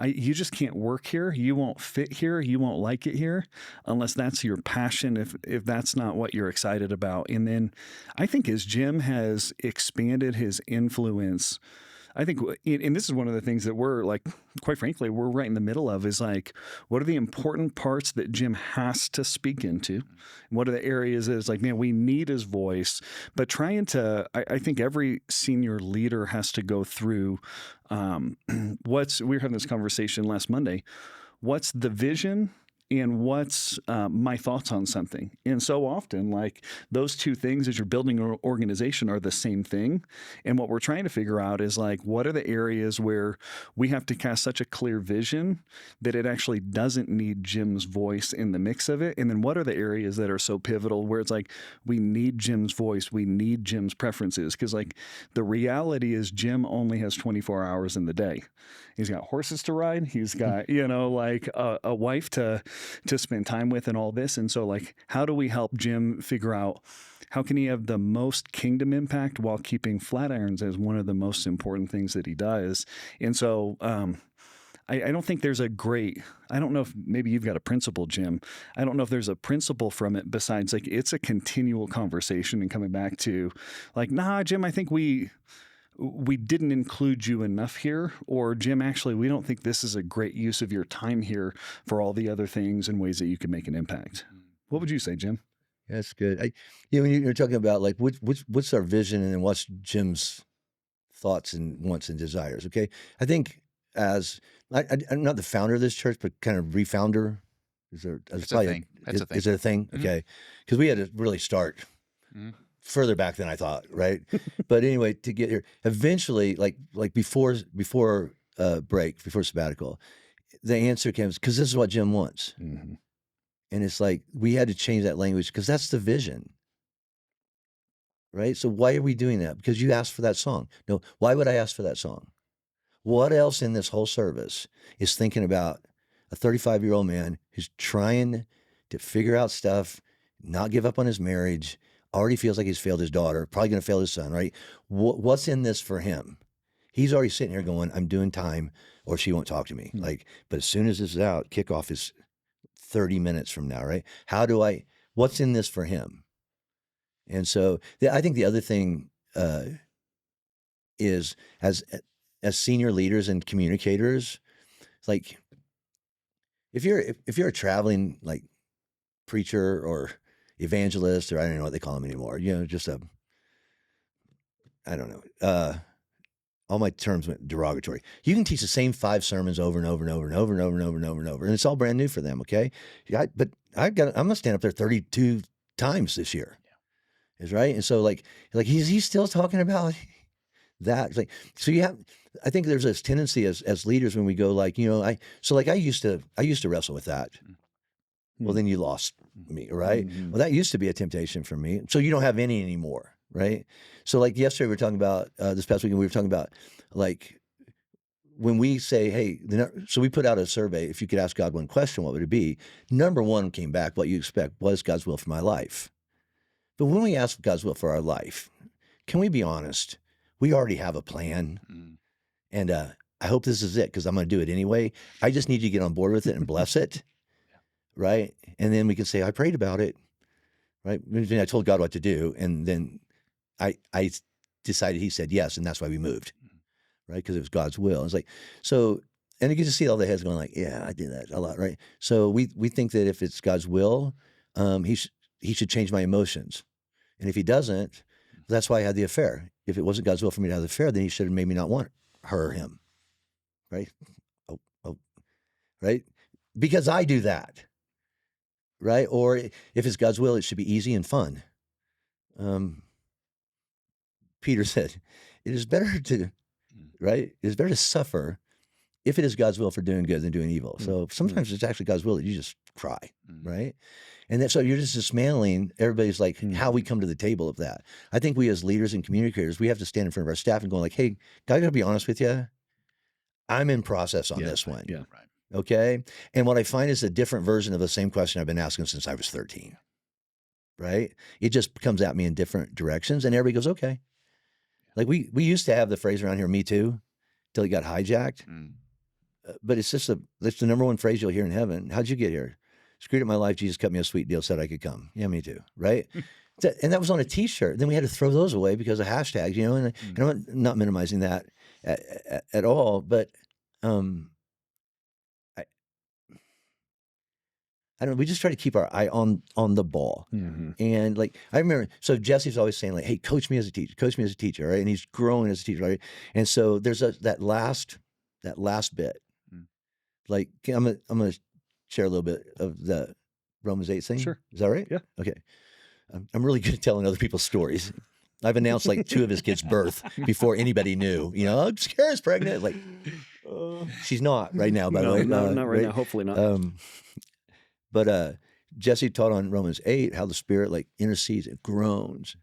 you just can't work here. You won't fit here. You won't like it here unless that's your passion, if that's not what you're excited about. And then I think as Jim has expanded his influence, I think, and this is one of the things that we're like, quite frankly, we're right in the middle of is like, what are the important parts that Jim has to speak into? What are the areas that it's like, man, we need his voice, but trying to, I think every senior leader has to go through we were having this conversation last Monday. What's the vision? And what's my thoughts on something? And so often, like those two things as you're building an organization are the same thing. And what we're trying to figure out is like, what are the areas where we have to cast such a clear vision that it actually doesn't need Jim's voice in the mix of it? And then what are the areas that are so pivotal where it's like, we need Jim's voice, we need Jim's preferences? Because like the reality is Jim only has 24 hours in the day. He's got horses to ride. He's got, like a wife to spend time with and all this. And so like, how do we help Jim figure out how can he have the most kingdom impact while keeping Flatirons as one of the most important things that he does? And so I don't think there's I don't know if maybe you've got a principle, Jim. I don't know if there's a principle from it besides like, it's a continual conversation and coming back to like, nah, Jim, I think we didn't include you enough here, or Jim, actually, we don't think this is a great use of your time here for all the other things and ways that you can make an impact. What would you say, Jim? That's good. When you're talking about like what's our vision and then what's Jim's thoughts and wants and desires. Okay, I think as I'm not the founder of this church, but kind of refounder. Is there? It's a thing. That's a thing. Is it a thing? Mm-hmm. Okay, because we had to really start. Mm-hmm. Further back than I thought, right? But anyway, to get here, eventually, like before break, before sabbatical, the answer came because this is what Jim wants, mm-hmm. And it's like we had to change that language because that's the vision, right? So why are we doing that? Because you asked for that song. No, why would I ask for that song? What else in this whole service is thinking about a 35-year-old man who's trying to figure out stuff, not give up on his marriage? Already feels like he's failed his daughter, probably going to fail his son, right? What's in this for him? He's already sitting here going, I'm doing time or she won't talk to me. Mm-hmm. But as soon as this is out, kickoff is 30 minutes from now, right? What's in this for him? And so I think the other thing is as senior leaders and communicators, like if you're a traveling like preacher or evangelist, or I don't know what they call them anymore. Just I don't know. All my terms went derogatory. You can teach the same 5 sermons over and over and over and over and over and over and over and over, and it's all brand new for them. Okay, but I'm gonna stand up there 32 times this year. Yeah. Is right, and so like he's still talking about that. Like so you have. I think there's this tendency as leaders when we go like I used to wrestle with that. Well, then you lost me, right? Mm-hmm. Well, that used to be a temptation for me. So you don't have any anymore, right? So like yesterday we were talking about, this past weekend we were talking about like when we say, hey, so we put out a survey, if you could ask God one question, what would it be? Number 1 came back, what you expect, what is God's will for my life? But when we ask God's will for our life, can we be honest? We already have a plan. Mm-hmm. And I hope this is it because I'm going to do it anyway. I just need you to get on board with it and bless it. Right. And then we can say, I prayed about it. Right. I told God what to do. And then I decided he said yes. And that's why we moved. Right. Because it was God's will. It's like, so, and you get to see all the heads going like, yeah, I did that a lot. Right. So we think that if it's God's will, he should change my emotions. And if he doesn't, that's why I had the affair. If it wasn't God's will for me to have the affair, then he should have made me not want her or him. Right. Oh, right. Because I do that. Right? Or if it's God's will, it should be easy and fun. Peter said, it is better to, right? It is better to suffer if it is God's will for doing good than doing evil. So sometimes it's actually God's will that you just cry, right? And so you're just dismantling everybody's like how we come to the table of that. I think we as leaders and communicators, we have to stand in front of our staff and go like, hey, God, I gotta be honest with you. I'm in process on this one. Yeah. Right. Okay. And what I find is a different version of the same question I've been asking since I was 13. Right. It just comes at me in different directions and everybody goes, okay. Like we used to have the phrase around here, me too, till it got hijacked. But it's just that's the number 1 phrase you'll hear in heaven. How'd you get here? Screwed up my life. Jesus cut me a sweet deal, said I could come. Yeah, me too. Right. And that was on a t-shirt. Then we had to throw those away because of hashtags, and I'm not minimizing that at all. But I I don't know. We just try to keep our eye on the ball. Mm-hmm. And like I remember, so Jesse's always saying like, "Hey, coach me as a teacher, right?" And he's growing as a teacher, right? And so there's that last bit. Like I'm gonna share a little bit of the Romans 8 thing. Sure. Is that right? Yeah. Okay. I'm really good at telling other people's stories. I've announced like 2 of his kids' birth before anybody knew. You know, Kara's pregnant. Like, she's not right now, by the way. No, not right now. Hopefully not. But Jesse taught on Romans 8 how the Spirit like intercedes, it groans,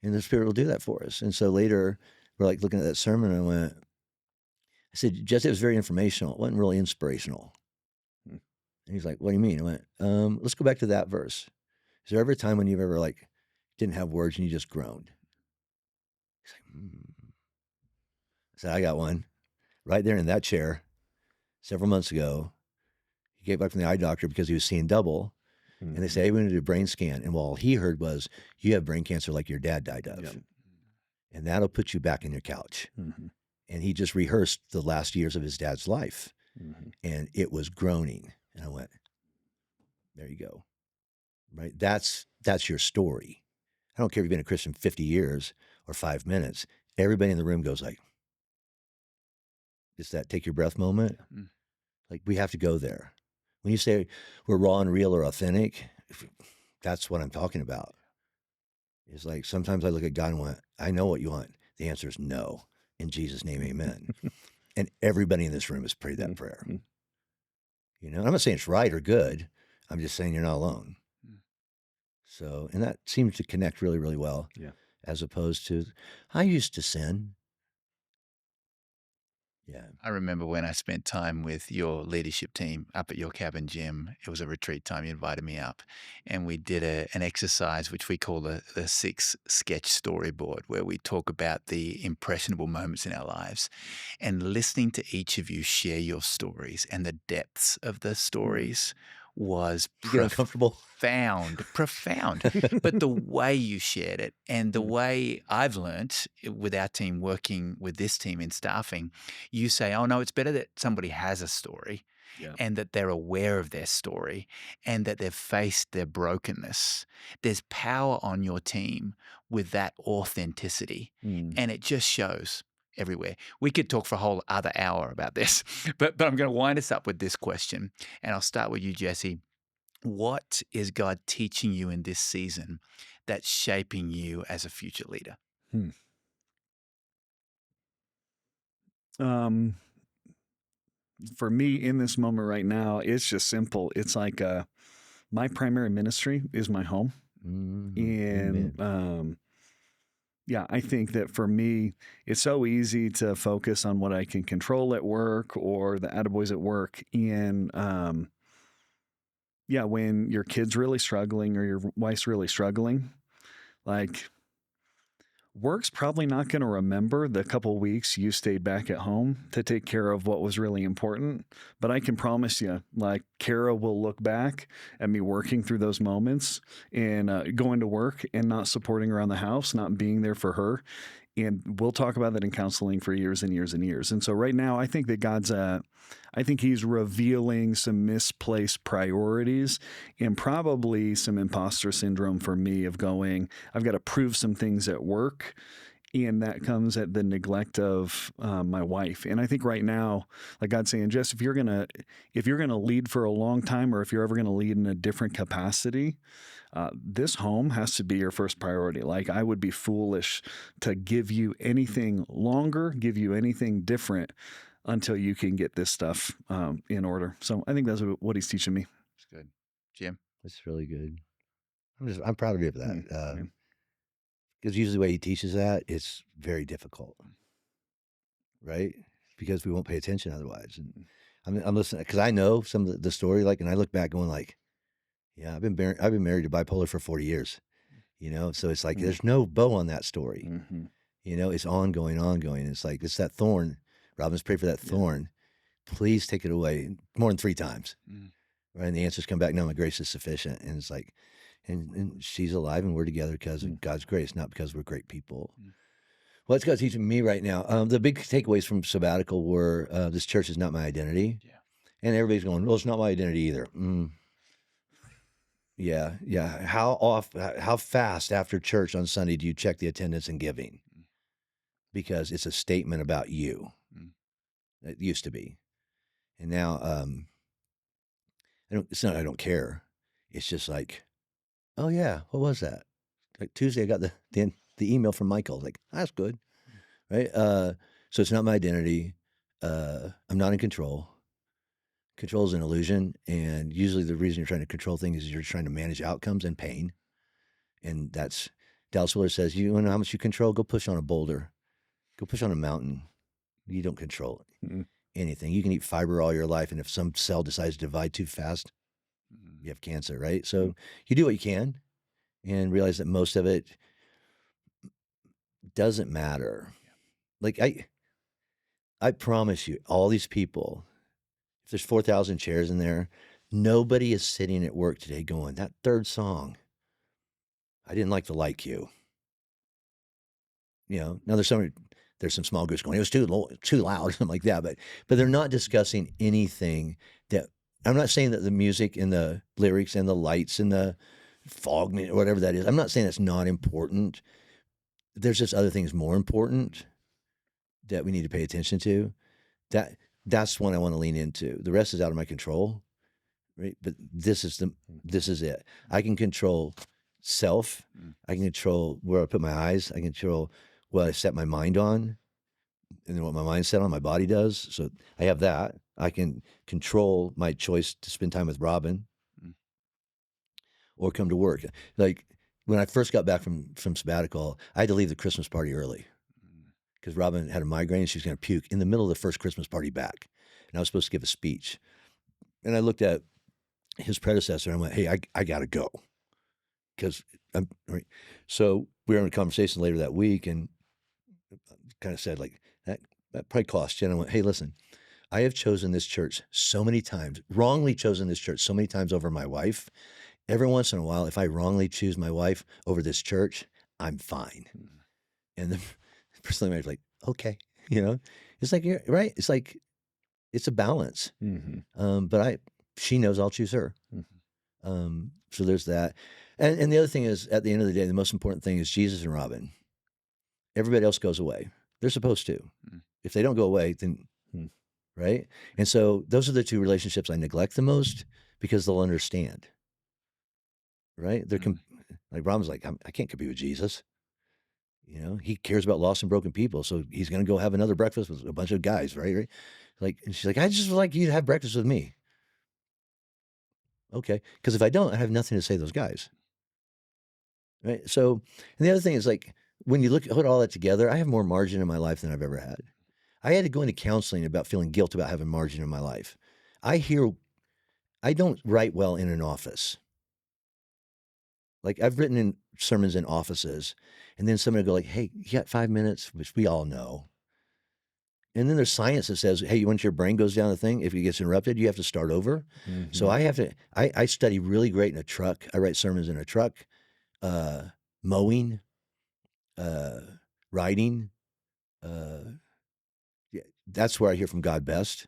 and the Spirit will do that for us. And so later, we're like looking at that sermon, and I said, Jesse, it was very informational. It wasn't really inspirational. And he's like, "What do you mean?" I went, "Let's go back to that verse. Is there ever a time when you've ever like didn't have words and you just groaned?" He's like, I said, "I got one right there in that chair several months ago. He came back from the eye doctor because he was seeing double. And they say, "Hey, we want to do a brain scan." And all he heard was, "You have brain cancer like your dad died of. Yep. And that'll put you back in your couch." And he just rehearsed the last years of his dad's life. And it was groaning. And I went, there you go. Right? That's your story. I don't care if you've been a Christian 50 years or 5 minutes. Everybody in the room goes like, it's that take your breath moment. Like we have to go there. When you say we're raw and real or authentic, that's what I'm talking about. It's like sometimes I look at God and went, I know what you want. The answer is no. In Jesus' name, amen. And everybody in this room has prayed that prayer. You know, I'm not saying it's right or good. I'm just saying you're not alone. So, and that seems to connect really, really well. Yeah. As opposed to, I used to sin. Yeah. I remember when I spent time with your leadership team up at your cabin gym. It was a retreat time. You invited me up, and we did an exercise which we call the 6 sketch storyboard, where we talk about the impressionable moments in our lives, and listening to each of you share your stories and the depths of the stories was You get uncomfortable? profound. But the way you shared it and the way I've learnt with our team working with this team in staffing, you say, oh no, it's better that somebody has a story and that they're aware of their story and that they've faced their brokenness. There's power on your team with that authenticity, and it just shows everywhere. We could talk for a whole other hour about this, but I'm going to wind us up with this question, and I'll start with you, Jesse. What is God teaching you in this season that's shaping you as a future leader? For me in this moment right now, it's just simple. It's like my primary ministry is my home. And yeah, I think that for me, it's so easy to focus on what I can control at work or the attaboys at work. And yeah, when your kid's really struggling or your wife's really struggling, like work's probably not going to remember the couple weeks you stayed back at home to take care of what was really important. But I can promise you, like Kara will look back at me working through those moments and going to work and not supporting her around the house, not being there for her. And we'll talk about that in counseling for years and years and years. And so right now, I think that I think he's revealing some misplaced priorities and probably some imposter syndrome for me of going, I've got to prove some things at work. And that comes at the neglect of my wife. And I think right now, like God's saying, Jess, if you're gonna lead for a long time, or if you're ever gonna lead in a different capacity, this home has to be your first priority. Like I would be foolish to give you anything longer, give you anything different until you can get this stuff in order. So I think that's what he's teaching me. That's good. Jim? That's really good. I'm proud of you for that. Because usually the way he teaches that, it's very difficult, right? Because we won't pay attention otherwise. And I'm listening because I know some of the story, like, and I look back going like, yeah, I've been married to bipolar for 40 years, you know? So it's like, there's no bow on that story, you know, it's ongoing. It's like, it's that thorn. Robin's prayed for that thorn. Please take it away more than 3 times. Right. And the answers come back, no, my grace is sufficient. And it's like, and she's alive and we're together because of God's grace, not because we're great people. Well, it's God's teaching me right now. The big takeaways from sabbatical were this church is not my identity. Yeah. And everybody's going, well, it's not my identity either. Yeah, yeah. How fast after church on Sunday do you check the attendance and giving? Because it's a statement about you. It used to be. And now it's not I don't care. It's just like, oh yeah, what was that? Like Tuesday I got the email from Michael. Like, that's good. Right? So it's not my identity. I'm not in control. Control is an illusion, and usually the reason you're trying to control things is you're trying to manage outcomes and pain. And that's Dallas Willard says, you want to know how much you control? Go push on a boulder. Go push on a mountain. You don't control anything. You can eat fiber all your life, and if some cell decides to divide too fast, you have cancer, right? So you do what you can and realize that most of it doesn't matter. Like I promise you, all these people, if there's 4,000 chairs in there, nobody is sitting at work today going, that third song, I didn't like the light cue. Now there's some small groups going, it was too loud, something like that. But they're not discussing anything that, I'm not saying that the music and the lyrics and the lights and the fog, whatever that is, I'm not saying it's not important. There's just other things more important that we need to pay attention to. That's one I want to lean into. The rest is out of my control, right? But this is it. I can control self. I can control where I put my eyes. I can control what I set my mind on, and then what my mind's set on, my body does. So I have that. I can control my choice to spend time with Robin or come to work. Like when I first got back from sabbatical, I had to leave the Christmas party early because Robin had a migraine and she was going to puke in the middle of the first Christmas party back. And I was supposed to give a speech. And I looked at his predecessor and I went, hey, I got to go. So we were in a conversation later that week and kind of said like, that probably cost you. And I went, hey, listen, I have chosen this church so many times, wrongly chosen this church so many times over my wife. Every once in a while, if I wrongly choose my wife over this church, I'm fine. And the person was like, okay, it's like, you're right. It's like, it's a balance. But she knows I'll choose her. So there's that. And the other thing is, at the end of the day, the most important thing is Jesus and Robin. Everybody else goes away. They're supposed to. If they don't go away, then, right? And so those are the two relationships I neglect the most because they'll understand, right? They're like Robin's like, I can't compete with Jesus. He cares about lost and broken people. So he's going to go have another breakfast with a bunch of guys, right? Like, and she's like, I just would like you to have breakfast with me. Okay. Because if I don't, I have nothing to say to those guys. Right. So, and the other thing is like, when you put all that together, I have more margin in my life than I've ever had. I had to go into counseling about feeling guilt about having margin in my life. I don't write well in an office. Like I've written in sermons in offices and then somebody will go like, hey, you got 5 minutes, which we all know. And then there's science that says, hey, once your brain goes down the thing, if it gets interrupted, you have to start over. So I study really great in a truck. I write sermons in a truck, mowing, riding. Yeah, that's where I hear from God best.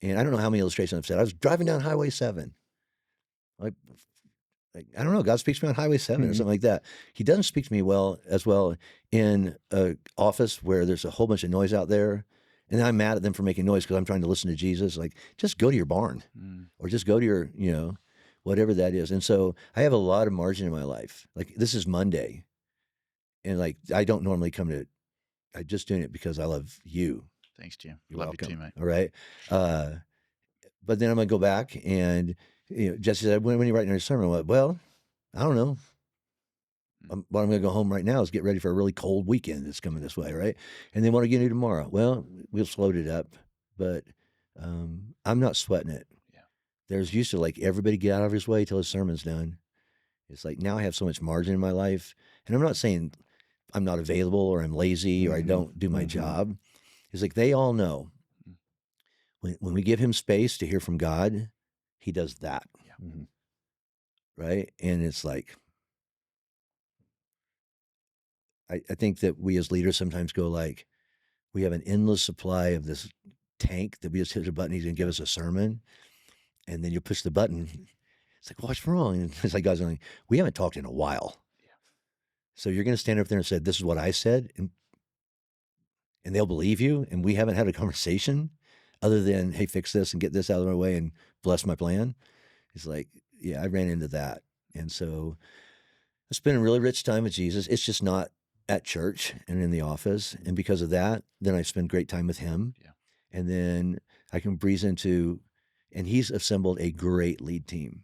And I don't know how many illustrations I've said. I was driving down Highway 7. Like I don't know, God speaks to me on Highway 7 or something like that. He doesn't speak to me as well in an office where there's a whole bunch of noise out there. And then I'm mad at them for making noise because I'm trying to listen to Jesus. Like, just go to your barn or just go to your, whatever that is. And so I have a lot of margin in my life. Like, this is Monday. And like, I don't normally I'm just doing it because I love you. Thanks, Jim. You're Love welcome. you too, mate. All right. But then I'm going to go back and, Jesse said, when are you writing your sermon? I went, well, I don't know. What I'm going to go home right now is get ready for a really cold weekend that's coming this way, right? And then what are you going to do tomorrow? Well, we'll float it up, but I'm not sweating it. Yeah. There's used to like everybody get out of his way till his sermon's done. It's like now I have so much margin in my life, and I'm not saying I'm not available or I'm lazy or I don't do my job. It's like they all know when we give him space to hear from God, he does that. Yeah. Right? And it's like, I think that we as leaders sometimes go like, we have an endless supply of this tank that we just hit a button, he's going to give us a sermon. And then you push the button. It's like, what's wrong? And it's like, guys, we haven't talked in a while. Yeah. So you're going to stand up there and say, this is what I said. And they'll believe you. And we haven't had a conversation other than, hey, fix this and get this out of my way and bless my plan. It's like, yeah, I ran into that. And so I spent a really rich time with Jesus. It's just not at church and in the office. And because of that, then I spend great time with him. Yeah. And then I can breeze into, and he's assembled a great lead team.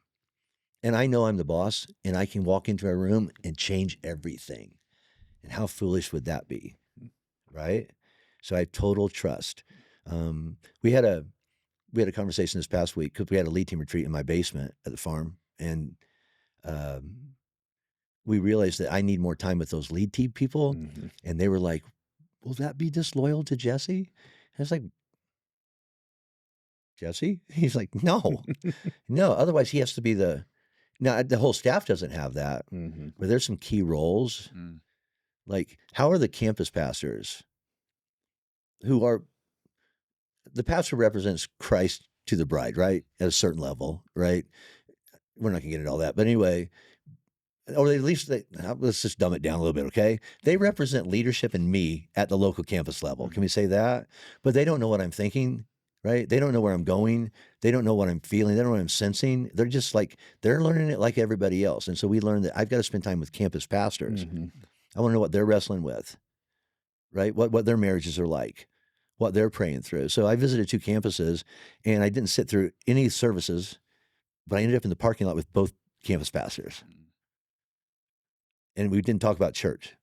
And I know I'm the boss, and I can walk into a room and change everything. And how foolish would that be, right? So I have total trust. We had a conversation this past week because we had a lead team retreat in my basement at the farm, and we realized that I need more time with those lead team people. Mm-hmm. And they were like, will that be disloyal to Jesse? And I was like, Jesse? He's like, no, no. Otherwise he has to be the whole staff doesn't have that, mm-hmm. but there's some key roles. Mm. Like, how are the campus pastors the pastor represents Christ to the bride, right? At a certain level, right? We're not gonna get into all that, but anyway, or at least let's just dumb it down a little bit, okay? They represent leadership and me at the local campus level. Can we say that? But they don't know what I'm thinking, right? They don't know where I'm going. They don't know what I'm feeling. They don't know what I'm sensing. They're just like, they're learning it like everybody else. And so we learned that I've got to spend time with campus pastors. Mm-hmm. I want to know what they're wrestling with, right? What their marriages are like, what they're praying through. So I visited 2 campuses, and I didn't sit through any services, but I ended up in the parking lot with both campus pastors. And we didn't talk about church.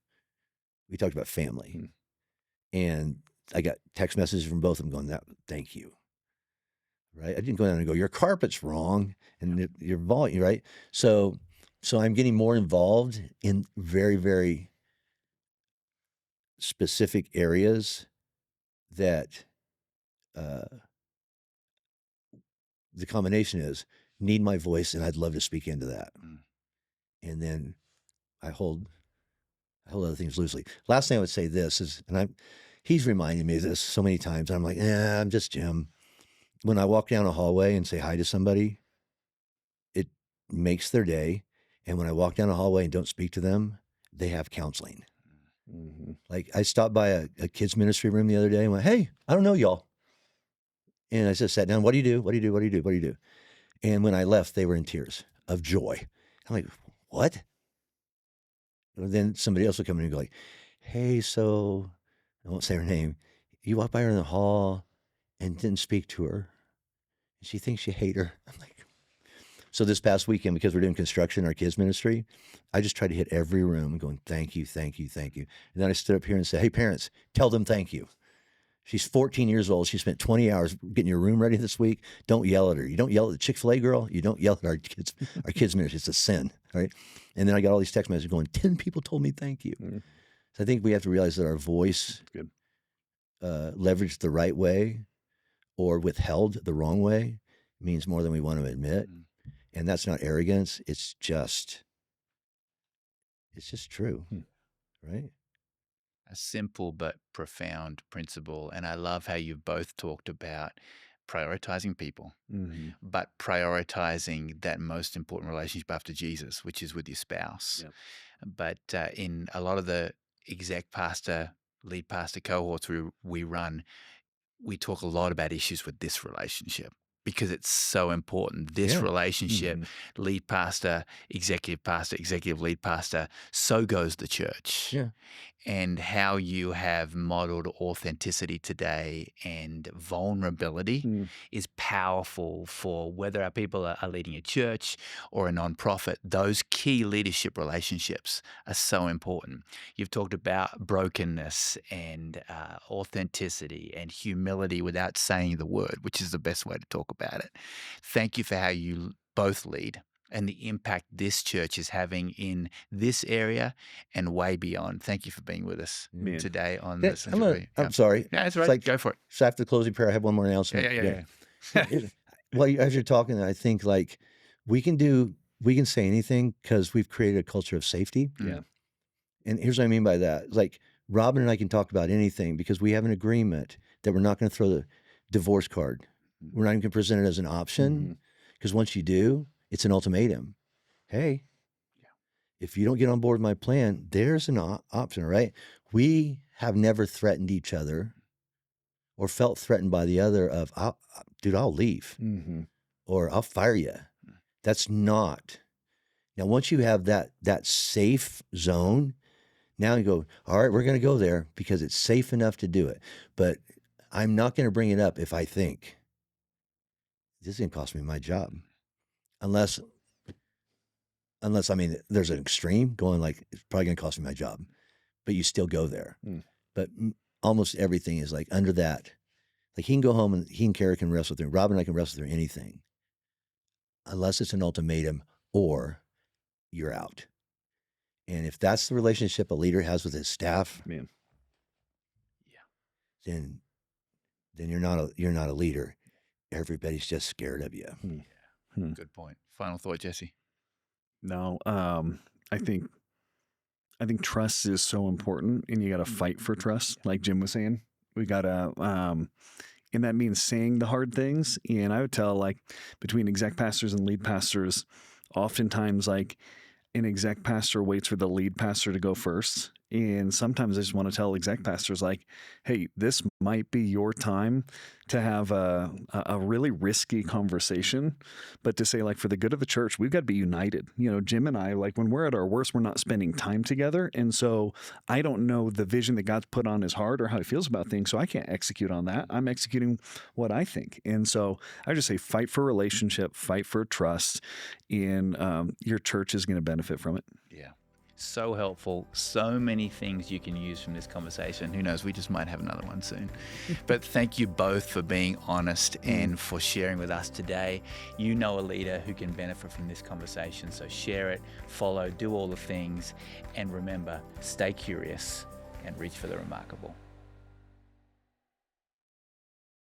We talked about family. Mm-hmm. And I got text messages from both of them going, thank you. Right? I didn't go down and go, your carpet's wrong and your volume, right? So I'm getting more involved in very, very specific areas that the combination is need my voice, and I'd love to speak into that. Mm. And then I hold other things loosely. Last thing I would say this is, and he's reminded me of this so many times. I'm like, I'm just Jim. When I walk down a hallway and say hi to somebody, it makes their day. And when I walk down a hallway and don't speak to them, they have counseling. Mm-hmm. Like I stopped by a kids ministry room the other day and went, hey, I don't know y'all. And I just sat down, what do you do? What do you do? What do you do? What do you do? And when I left, they were in tears of joy. I'm like, what? And then somebody else would come in and go like, hey, so I won't say her name. You walked by her in the hall and didn't speak to her. And she thinks you hate her. I'm like, so this past weekend, because we're doing construction in our kids ministry, I just tried to hit every room going, thank you, thank you, thank you. And then I stood up here and said, hey, parents, tell them thank you. She's 14 years old. She spent 20 hours getting your room ready this week. Don't yell at her. You don't yell at the Chick-fil-A girl. You don't yell at our kids ministry. It's a sin, right? And then I got all these text messages going, 10 people told me thank you. Mm-hmm. So I think we have to realize that our voice leveraged the right way or withheld the wrong way means more than we want to admit. Mm-hmm. And that's not arrogance. It's just true, right? A simple but profound principle. And I love how you've both talked about prioritizing people, mm-hmm. but prioritizing that most important relationship after Jesus, which is with your spouse. Yep. But in a lot of the exec pastor, lead pastor cohorts we run, we talk a lot about issues with this relationship because it's so important. This relationship, mm-hmm. lead pastor, executive lead pastor, so goes the church. Yeah. And how you have modeled authenticity today and vulnerability is powerful for whether our people are leading a church or a nonprofit. Those key leadership relationships are so important. You've talked about brokenness and authenticity and humility without saying the word, which is the best way to talk about it. Thank you for how you both lead and the impact this church is having in this area and way beyond. Thank you for being with us today on this. I'm sorry. Yeah, that's right. Go for it. So after the closing prayer, I have one more announcement. Yeah. Well, as you're talking, I think like we can say anything because we've created a culture of safety. Yeah. And here's what I mean by that. Like Robin and I can talk about anything because we have an agreement that we're not going to throw the divorce card. We're not even going to present it as an option because once you do, it's an ultimatum. Hey, if you don't get on board with my plan, there's an option, right? We have never threatened each other or felt threatened by the other of, dude, I'll leave or I'll fire you. That's not. Now, once you have that safe zone, now you go, all right, we're going to go there because it's safe enough to do it. But I'm not going to bring it up if I think this is going to cost me my job. Unless, I mean, there's an extreme going like, it's probably going to cost me my job, but you still go there. But almost everything is like under that. Like he can go home and he and Kara can wrestle through, Rob and I can wrestle through anything. Unless it's an ultimatum or you're out. And if that's the relationship a leader has with his staff, Man. then you're not a leader. Everybody's just scared of you. Good point. Final thought, Jesse. No, I think trust is so important, and you got to fight for trust. Like Jim was saying, we got to, and that means saying the hard things. And I would tell, like, between exec pastors and lead pastors, oftentimes, like, an exec pastor waits for the lead pastor to go first. And sometimes I just want to tell exec pastors, like, hey, this might be your time to have a really risky conversation, but to say, like, for the good of the church, we've got to be united. You know, Jim and I, like, when we're at our worst, we're not spending time together. And so I don't know the vision that God's put on his heart or how he feels about things. So I can't execute on that. I'm executing what I think. And so I just say, fight for relationship, fight for trust, and your church is going to benefit from it. Yeah. So helpful. So many things you can use from this conversation. Who knows? We just might have another one soon. But thank you both for being honest and for sharing with us today. You know a leader who can benefit from this conversation. So share it, follow, do all the things. And remember, stay curious and reach for the remarkable.